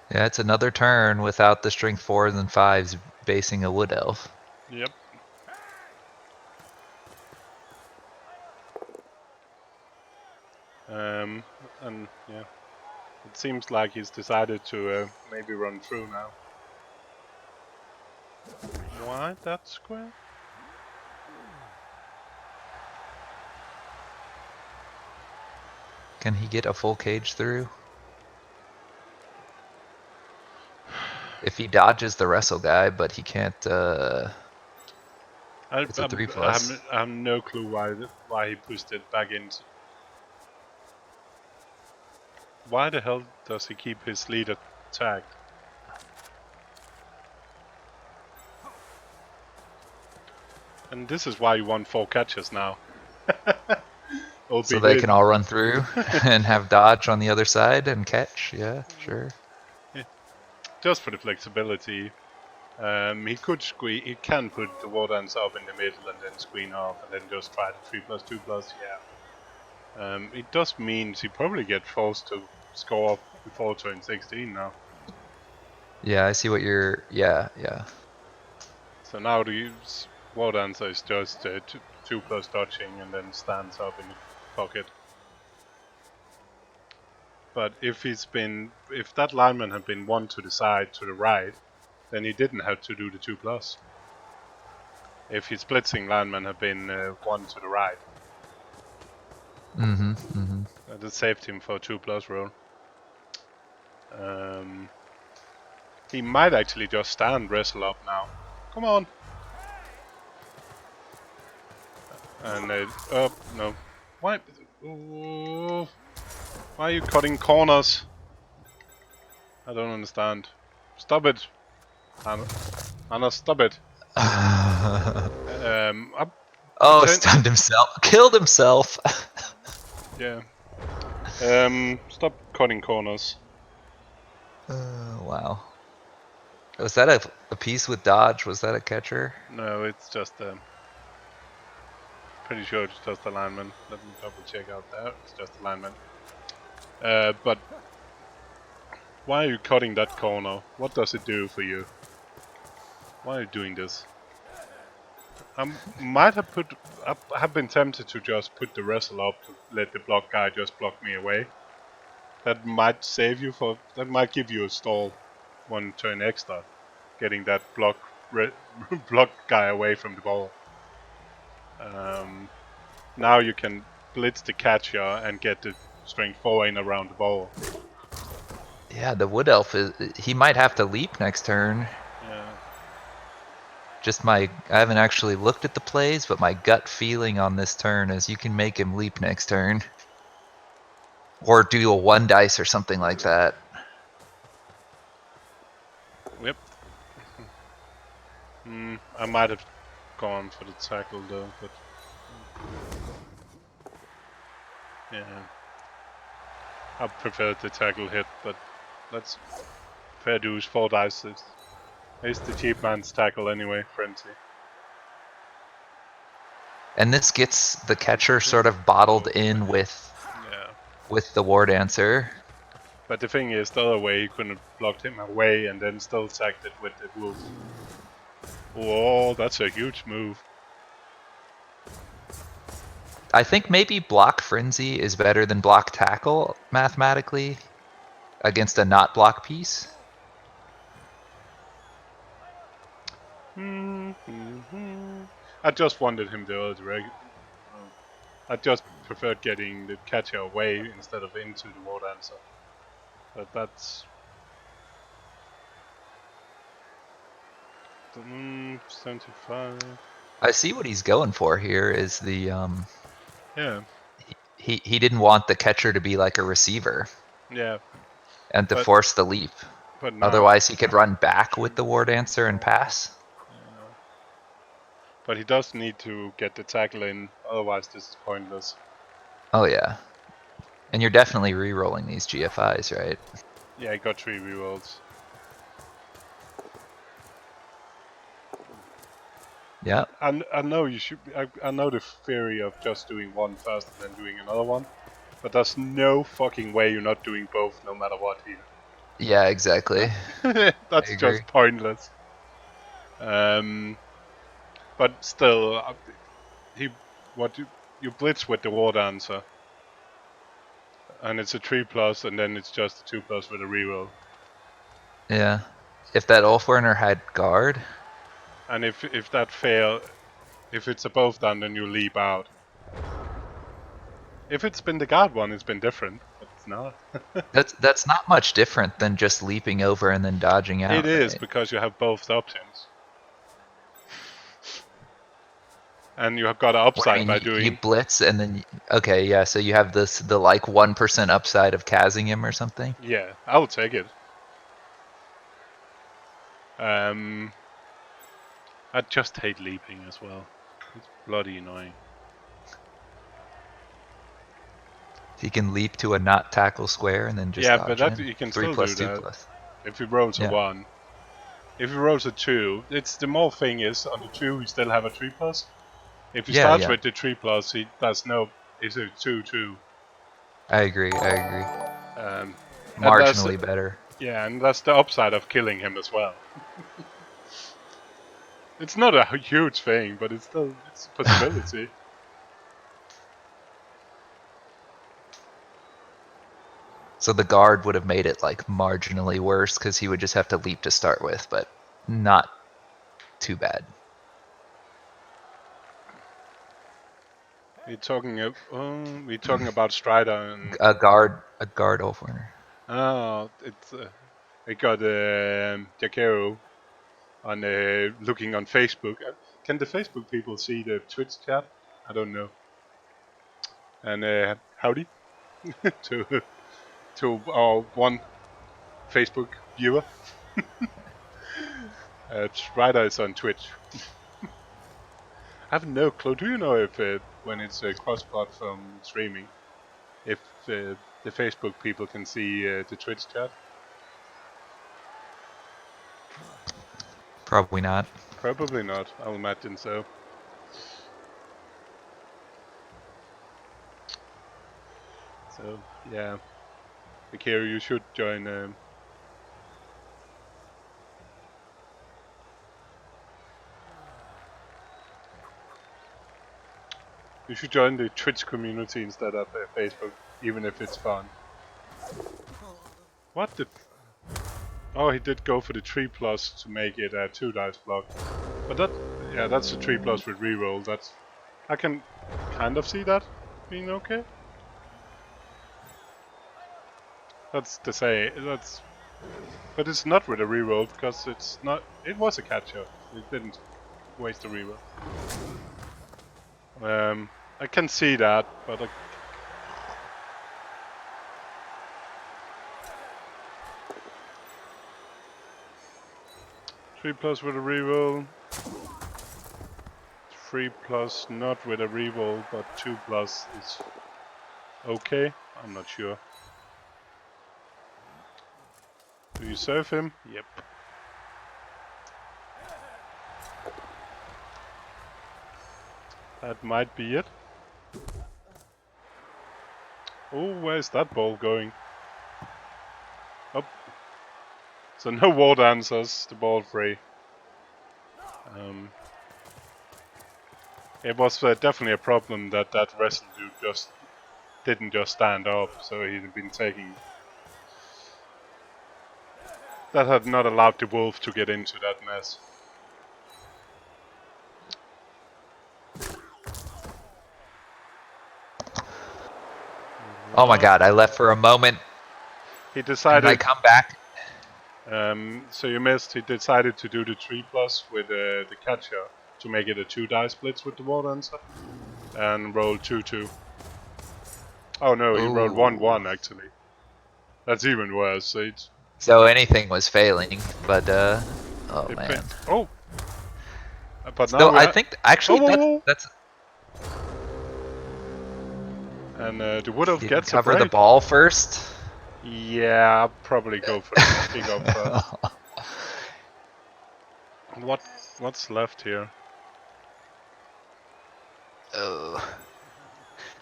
Yeah, it's another turn without the strength 4s and 5s basing a wood elf.
Yep. And yeah, it seems like he's decided to maybe run through now. Why that square?
Can he get a full cage through? If he dodges the wrestle guy, but he can't, it's a 3+.
I have no clue why he pushed it back in. Why the hell does he keep his leader tagged? And this is why you want 4 catches now.
So they can all run through and have dodge on the other side and catch. Yeah, sure.
Yeah. Just for the flexibility. He can put the Wardens up in the middle and then screen off and then just try the 3+2+, yeah. It does mean he probably get forced to score off before turn 16 now.
Yeah, I see what you're, yeah.
So now the Wardens is just 2+ dodging and then stands up in the pocket. But if that lineman had been 1 to the side, to the right, then he didn't have to do the 2+. If his blitzing lineman had been 1 to the right. That saved him for a 2+ roll. He might actually just stand wrestle up now. Come on. And no. Why? Oh, why are you cutting corners? I don't understand. Stop it, Anna. Stop it.
Oh, stunned himself. Killed himself.
Yeah. Stop cutting corners.
Wow. Was that a piece with dodge? Was that a catcher?
No, it's just pretty sure it's just a lineman. Let me double check out there. It's just a lineman. But why are you cutting that corner? What does it do for you? Why are you doing this? I have been tempted to just put the wrestle up to let the block guy just block me away. That might save you that might give you a stall 1 turn extra, getting that block guy away from the ball. Now you can blitz the catcher and get the strength 4 in around the ball.
Yeah, the wood elf he might have to leap next turn.
Yeah.
I haven't actually looked at the plays, but my gut feeling on this turn is you can make him leap next turn. Or do a 1 dice or something like that.
Yep. I might have gone for the tackle though, but yeah, I preferred the tackle hit. But let's fair dues 4 dice. It's the cheap man's tackle anyway, Frenzy.
And this gets the catcher sort of bottled in with the War Dancer.
But the thing is, the other way, he couldn't have blocked him away and then still sacked it with the wolf. Whoa, that's a huge move.
I think maybe block Frenzy is better than block tackle mathematically against a not block piece.
I just wanted him the other direction. I just preferred getting the catcher away instead of into the War Dancer. But that's 75.
I see what he's going for here is the
Yeah.
he didn't want the catcher to be like a receiver.
Yeah.
And to force the leap.
But now,
otherwise he could run back with the War Dancer and pass.
But he does need to get the tackle in, otherwise this is pointless.
Oh yeah. And you're definitely re-rolling these GFIs, right?
Yeah, I got 3 rerolls.
Yeah.
I know you should. I know the theory of just doing one first and then doing another one, but there's no fucking way you're not doing both, no matter what here.
Yeah, exactly.
That's just pointless. But still, you blitz with the War Dancer, and it's a 3+, and then it's just a 2+ with a reroll.
Yeah. If that Ulfwerner had guard.
And if that fail, if it's above down, then you leap out. If it's been the guard one, it's been different, but it's not.
That's not much different than just leaping over and then dodging out.
It is,
right?
because you have both options. And you have got an upside by doing.
You blitz and then okay, yeah. So you have the like 1% upside of casing him or something.
Yeah, I will take it. I just hate leaping as well. It's bloody annoying.
He can leap to a not tackle square and then just dodge
but
in.
you can
3
still
plus
do
2
that
plus.
if he rolls a 1. If he rolls a 2, it's the more thing is on the 2 he still have a 3+. If he starts with the 3+, he does no. It's a 2/2.
I agree.
And that's
Marginally better.
yeah, and that's the upside of killing him as well. It's not a huge thing, but it's a possibility.
So the guard would have made it like marginally worse because he would just have to leap to start with, but not too bad.
We're talking about Strider and
a guard Ulfwerner.
oh, I got Jakero on looking on Facebook. Can the Facebook people see the Twitch chat? I don't know. And howdy to our one Facebook viewer. Strider is on Twitch. I have no clue. Do you know if when it's a cross-platform streaming, if the Facebook people can see the Twitch chat?
Probably not.
Probably not. I will imagine so. So yeah, Akira, you should join. You should join the Twitch community instead of Facebook, even if it's fun. What the? Oh, he did go for the 3+ to make it a 2 dice block. But that's a 3+ with reroll. I can kind of see that being okay. That's to say, but it's not with a reroll because it's not. It was a catcher. It didn't. waste the reroll. I can see that, but 3+ with a reroll. 3+ not with a reroll, but 2+ is okay. I'm not sure. Do you serve him? Yep. That might be it. Oh, where's that ball going? Up. So no war dancers, the ball free. It was definitely a problem that wrestle dude just didn't just stand up, so he'd been taking... That had not allowed the wolf to get into that mess.
Oh my god, I left for a moment.
He
And
decided...
I come back.
So you missed. He decided to do the 3+ with the catcher to make it a 2 die splits with the war dancer. And roll 2-2. Oh no, he rolled 1-1 actually. That's even worse.
So anything was failing, but oh man.
Oh, but now
So
we
I think actually that's.
And the wood elf
Did
gets a
cover the
break.
ball first.
Yeah, I'll probably go for the kickoff first. What's left here?
Oh.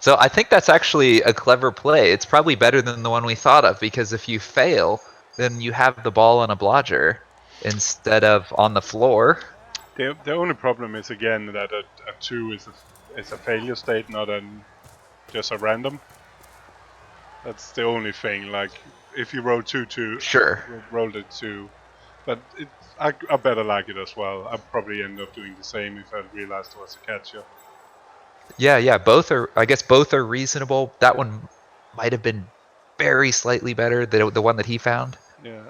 So I think that's actually a clever play. It's probably better than the one we thought of, because if you fail, then you have the ball on a blodger instead of on the floor.
The only problem is again that a 2 is a failure state, not just a random. That's the only thing. Like if you roll 2-2,
Sure.
rolled it 2, but I better like it as well. I'd probably end up doing the same if I realized it was a catcher.
Yeah. Both are. I guess both are reasonable. That one might have been very slightly better. The one that he found.
Yeah.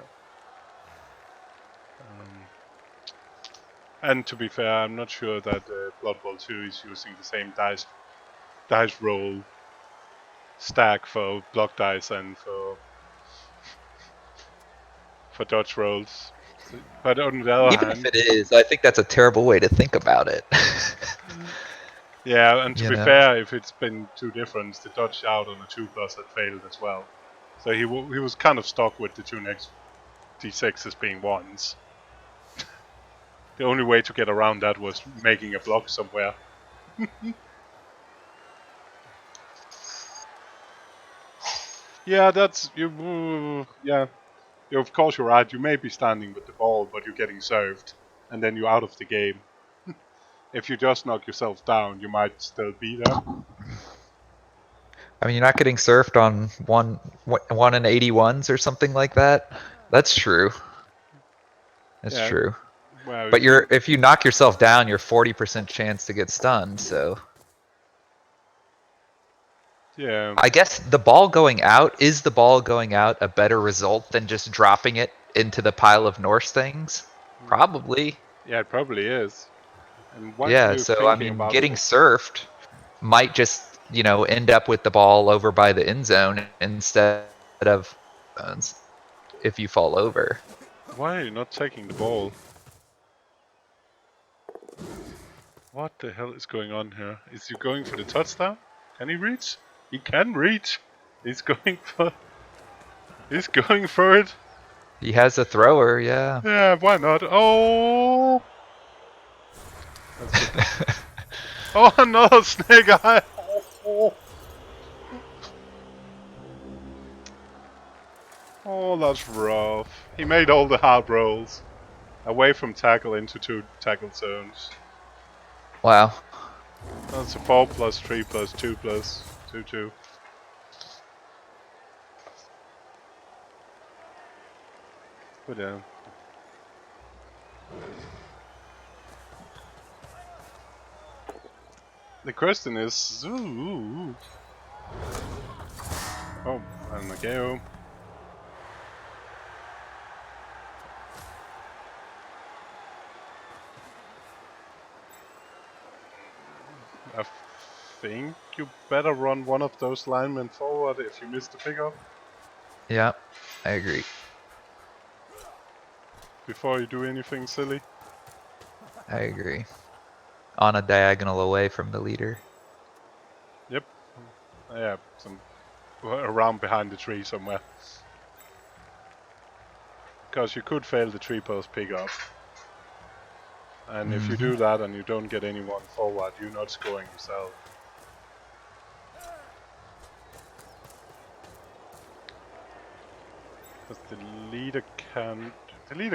And to be fair, I'm not sure that Blood Bowl 2 is using the same dice roll stack for block dice and for dodge rolls. But on the other
Even
hand,
if it is, I think that's a terrible way to think about it.
yeah, and to be
know?
fair, if it's been 2 different, the dodge out on a 2+ had failed as well. So he was kind of stuck with the 2 next d6s being 1s. The only way to get around that was making a block somewhere. Yeah, that's you. Yeah, of course you're right. You may be standing with the ball, but you're getting served, and then you're out of the game. If you just knock yourself down, you might still be there.
I mean, you're not getting surfed on 1 in 81s or something like that. That's true. That's
Yeah.
true.
Well,
But if you knock yourself down, you're 40% chance to get stunned. So
yeah.
I guess the ball going out, is the ball going out a better result than just dropping it into the pile of Norse things? Probably.
Yeah, it probably is. And what are
Yeah.
you
So I
thinking
mean,
about?
getting surfed might just end up with the ball over by the end zone instead of if you fall over.
Why are you not taking the ball? What the hell is going on here? Is he going for the touchdown? Can he reach? He can reach. He's going for. He's going for it.
He has a thrower, yeah.
Yeah, why not? Oh. That's good. Oh no, Snake Eye. Oh, that's rough. He made all the hard rolls. Away from tackle into 2 tackle zones.
Wow.
That's a 4+3+2+2+2. Put down. The question is... Ooh. Oh, and Makeo. I think you better run one of those linemen forward if you miss the pickup.
Yeah, I agree.
Before you do anything silly.
I agree. On a diagonal away from the leader.
Yep. Yeah, some around behind the tree somewhere. Because you could fail the tree post pickup. And if you do that and you don't get anyone forward, you're not scoring yourself. Because the leader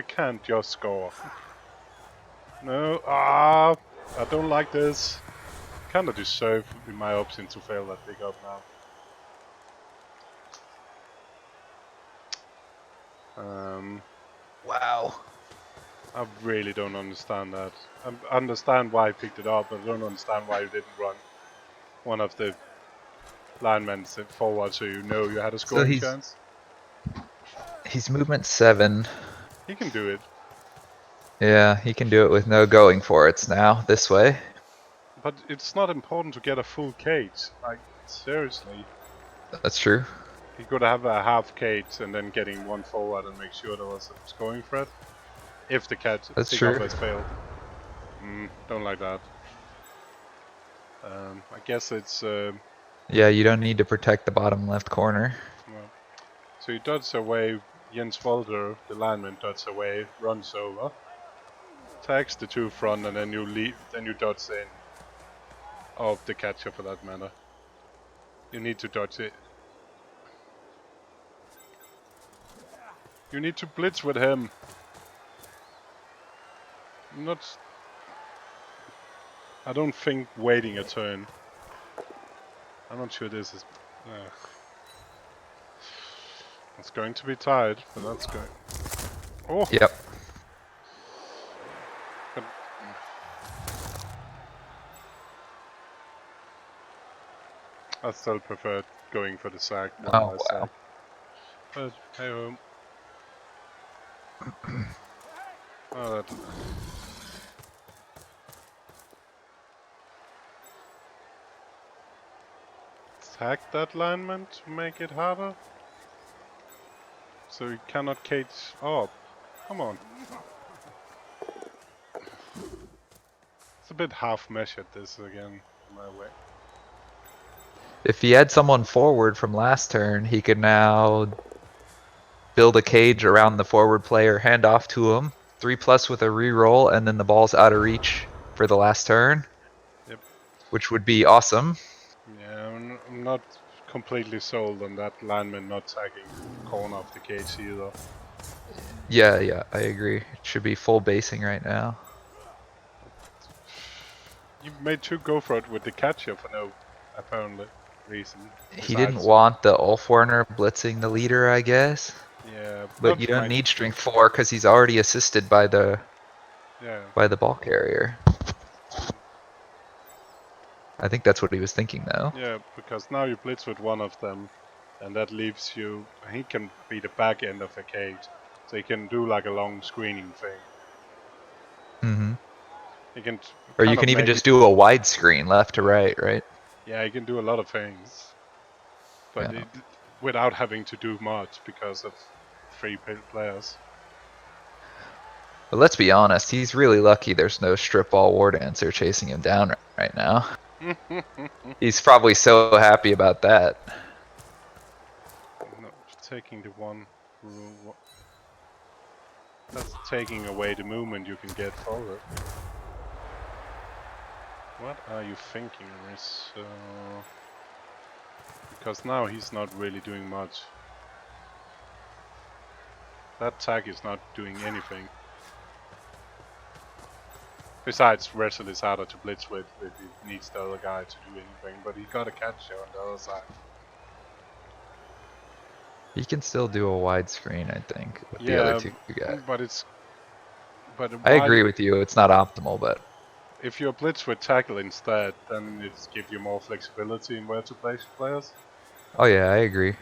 can't just score. No, I don't like this. Kinda deserve, in my opinion, to fail that pickup now.
Wow.
I really don't understand that. I understand why I picked it up, but I don't understand why you didn't run one of the linemen forward so you know you had a
So
scoring chance.
he's movement 7.
He can do it.
Yeah, he can do it with no going for it's now, this way.
But it's not important to get a full cage. Like, seriously.
That's true.
He could have a half cage and then getting one forward and make sure there was a scoring threat. If the
That's
pickup
true.
has failed. Don't like that. I guess it's...
Yeah, you don't need to protect the bottom left corner.
well, so you dodge away, Jens Walter, the lineman, dodges away, runs over, tags the two front, and then you leave. Then you dodge in. Of the catcher, for that matter. You need to dodge it. You need to blitz with him. Not. I don't think waiting a turn. I'm not sure this is. It's going to be tied, but that's going. Oh.
Yep.
But, I still prefer going for the sack, one less
wow.
sack. But hey ho. Oh, that. Tag that lineman to make it harder. So you cannot cage up. Come on. It's a bit half measured this again, in my way.
If he had someone forward from last turn, he could now build a cage around the forward player, hand off to him, 3+ with a reroll, and then the ball's out of reach for the last turn.
Yep.
Which would be awesome.
Yeah, I'm not completely sold on that lineman not tagging the corner of the cage either.
Yeah, I agree. It should be full basing right now.
You made two go for it with the catcher for no apparent reason.
He didn't
Besides,
want the Ulfwarner blitzing the leader, I guess.
yeah,
But
not
you
for
don't
my.
need strength 4 because he's already assisted by the
Yeah.
ball carrier. I think that's what he was thinking, though.
Yeah, because now you blitz with one of them, and that leaves you. He can be the back end of a cage, so he can do like a long screening thing.
Mm-hmm.
He can
Or you
kind of
can even
make.
just do a wide screen, left to right, right?
Yeah, he can do a lot of things, but
Yeah.
without having to do much because of 3 players.
But let's be honest, he's really lucky there's no strip ball war dancer chasing him down right now. He's probably so happy about that.
No, taking the one. That's taking away the movement you can get forward. What are you thinking, Riz? Because now he's not really doing much. That tag is not doing anything. Besides, wrestle is harder to blitz with if he needs the other guy to do anything, but he got a catcher on the other side.
He can still do a wide screen, I think, with the other
Yeah,
two guys.
but it's. But
I
why?
agree with you, it's not optimal, but
If you blitz with tackle instead, then it gives you more flexibility in where to place players.
oh yeah, I agree.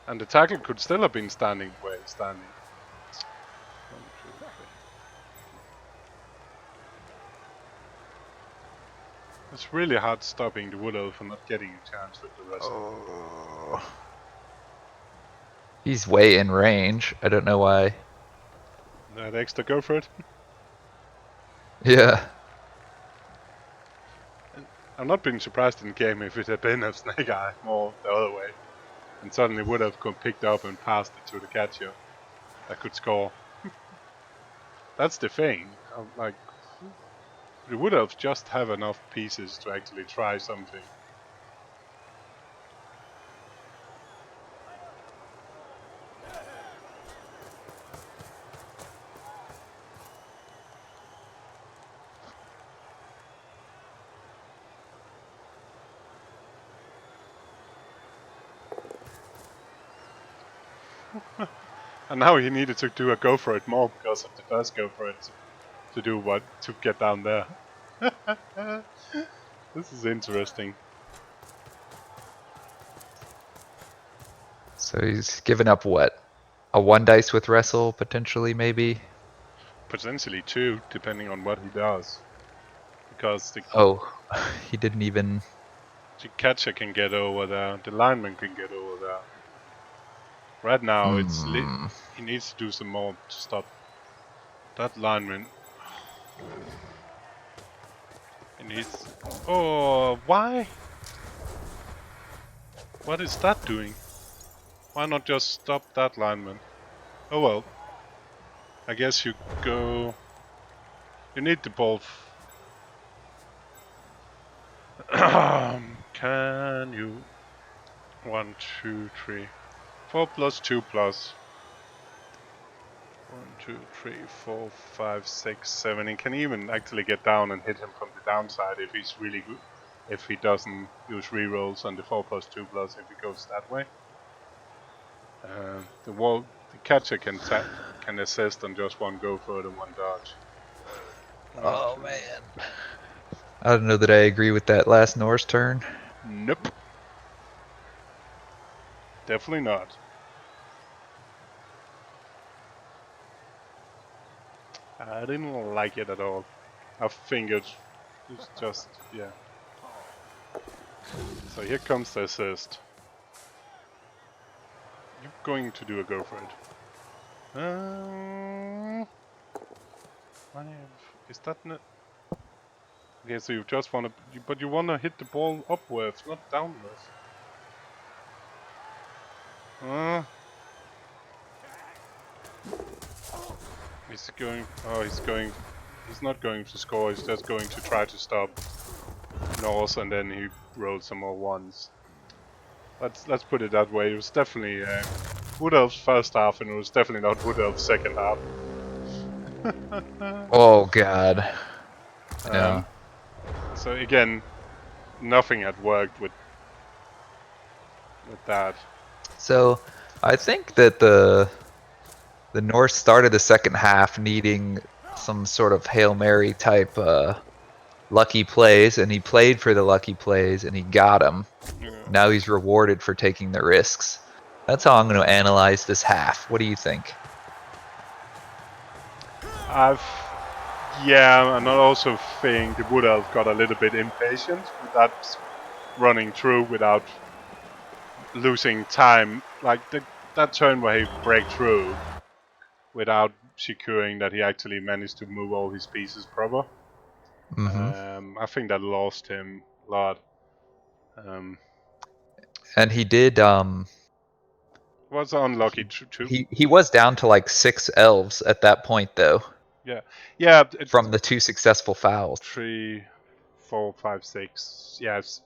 And the tackle could still have been standing where he's standing. It's really hard stopping the Wood Elf and not getting a chance with the wrestle.
Oh. He's way in range. I don't know why.
That extra go for it.
Yeah.
I'm not being surprised in the game if it had been a Snake Eye more the other way. And suddenly would have picked up and passed it to the catcher that could score. That's the thing. Like, the Wood Elves just have enough pieces to actually try something. And now he needed to do a go for it more because of the first go for it to do what to get down there. This is interesting.
So he's given up what? A 1 dice with wrestle, potentially, maybe?
Potentially 2, depending on what he does. Because
Oh, he didn't even...
the catcher can get over there, the lineman can get over there. Right now, he needs to do some more to stop that lineman. He needs. Oh, why? What is that doing? Why not just stop that lineman? Oh well. I guess you go. You need the ball. Can you? 1, 2, 3, 4 plus 2 plus. 1, 2, 3, 4, 5, 6, 7. He can even actually get down and hit him from the downside if he's really good. If he doesn't use rerolls on the 4 plus 2 plus, if he goes that way. The catcher can assist on just 1 go for it and 1 dodge.
Oh, man. I don't know that I agree with that last Norse turn.
Nope. Definitely not. I didn't like it at all. I think it's just, yeah. So here comes the assist. You're going to do a go for it. Is that not? Okay, so you just want to, but you want to hit the ball upwards, not downwards. He's going. Oh, he's going. He's not going to score. He's just going to try to stop Norse, and then he rolled some more ones. Let's put it that way. It was definitely Wood Elf's first half, and it was definitely not Wood Elf's second half.
Oh, God. Yeah.
So again, nothing had worked with that.
So I think that the Norse started the second half needing some sort of Hail Mary type lucky plays, and he played for the lucky plays, and he got them.
Yeah.
Now he's rewarded for taking the risks. That's how I'm going to analyze this half. What do you think?
Yeah, and I also think the Wood Elf got a little bit impatient with that running through without losing time. Like that turn where he break through without securing that he actually managed to move all his pieces proper. I think that lost him a lot.
And he did.
Was unlucky too.
He was down to like 6 elves at that point, though.
Yeah.
From the 2 successful fouls.
3, 4, 5, 6. Yes,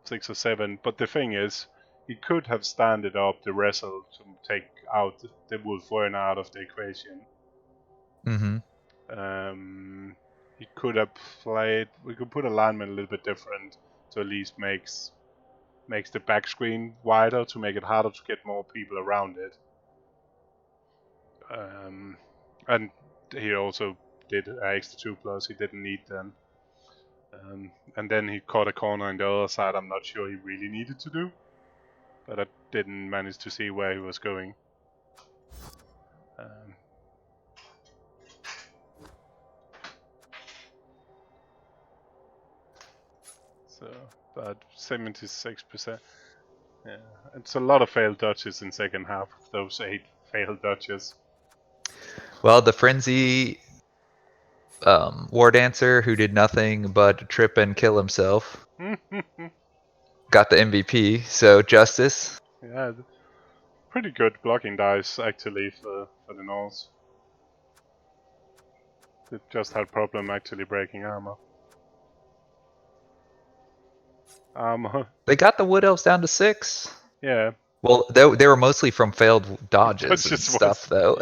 6 or 7. But the thing is, he could have standed up the wrestle to take out the Wolf Warrior out of the equation. He could have played. We could put alignment a little bit different to at least makes the back screen wider to make it harder to get more people around it. And he also did an extra 2 plus. He didn't need them. And then he caught a corner on the other side. I'm not sure he really needed to do, but I didn't manage to see where he was going. So, but 76%. Yeah, it's a lot of failed dodges in second half. Those 8 failed dodges.
Well, the Frenzy War Dancer, who did nothing but trip and kill himself, got the MVP. So justice.
Yeah, pretty good blocking dice actually for the Norse. It just had problem actually breaking armor.
They got the Wood Elves down to 6.
Yeah.
Well, they were mostly from failed dodges and
Just
stuff,
was,
though.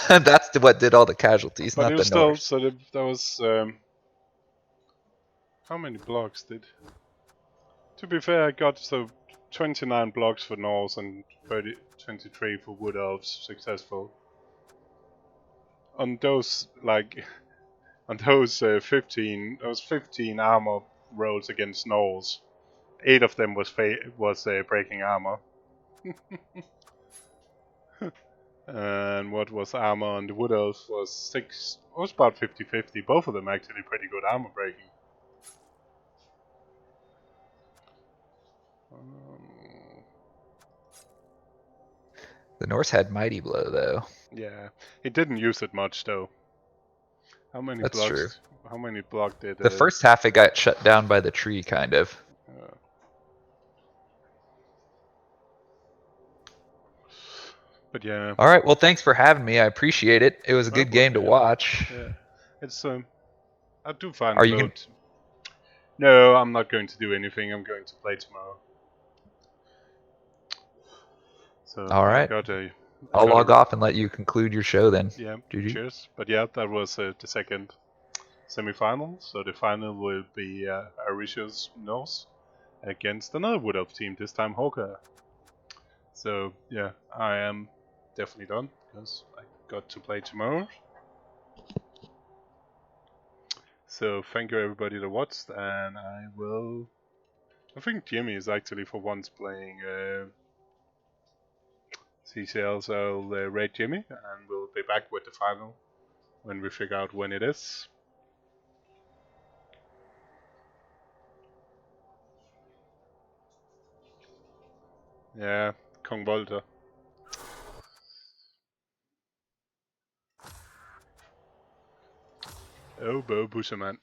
yeah.
That's what did all the casualties,
But
not
it
the
was still,
Norse.
so there was, how many blocks did? To be fair, I got 29 blocks for Norse and 23 for Wood Elves successful. On those, on those 15 armor rolls against Norse, 8 of them was breaking armor. And what was armor on the Wood Elves was 6, it was about 50-50, both of them actually pretty good armor breaking.
The Norse had Mighty Blow, though.
Yeah, he didn't use it much though. How many
That's true.
blocks? How many block did?
The first half it got shut down by the tree, kind of.
But yeah.
All right. Well, thanks for having me. I appreciate it. It was a good game to watch.
Yeah, it's I do find
Are
the
you
mode. No, I'm not going to do anything. I'm going to play tomorrow. So
all right? I'll log off and let you conclude your show then.
Yeah,
GG.
cheers. But yeah, that was the second semi-final. So the final will be Arioso's Norse against another Wood Elf team, this time Hawker. So yeah, I am definitely done because I got to play tomorrow. So thank you everybody that watched, and I think Jimmy is actually for once playing CCL, so I'll rate Jimmy, and we'll be back with the final when we figure out when it is. Yeah, Kong Volta. Oh, Bo Busherman.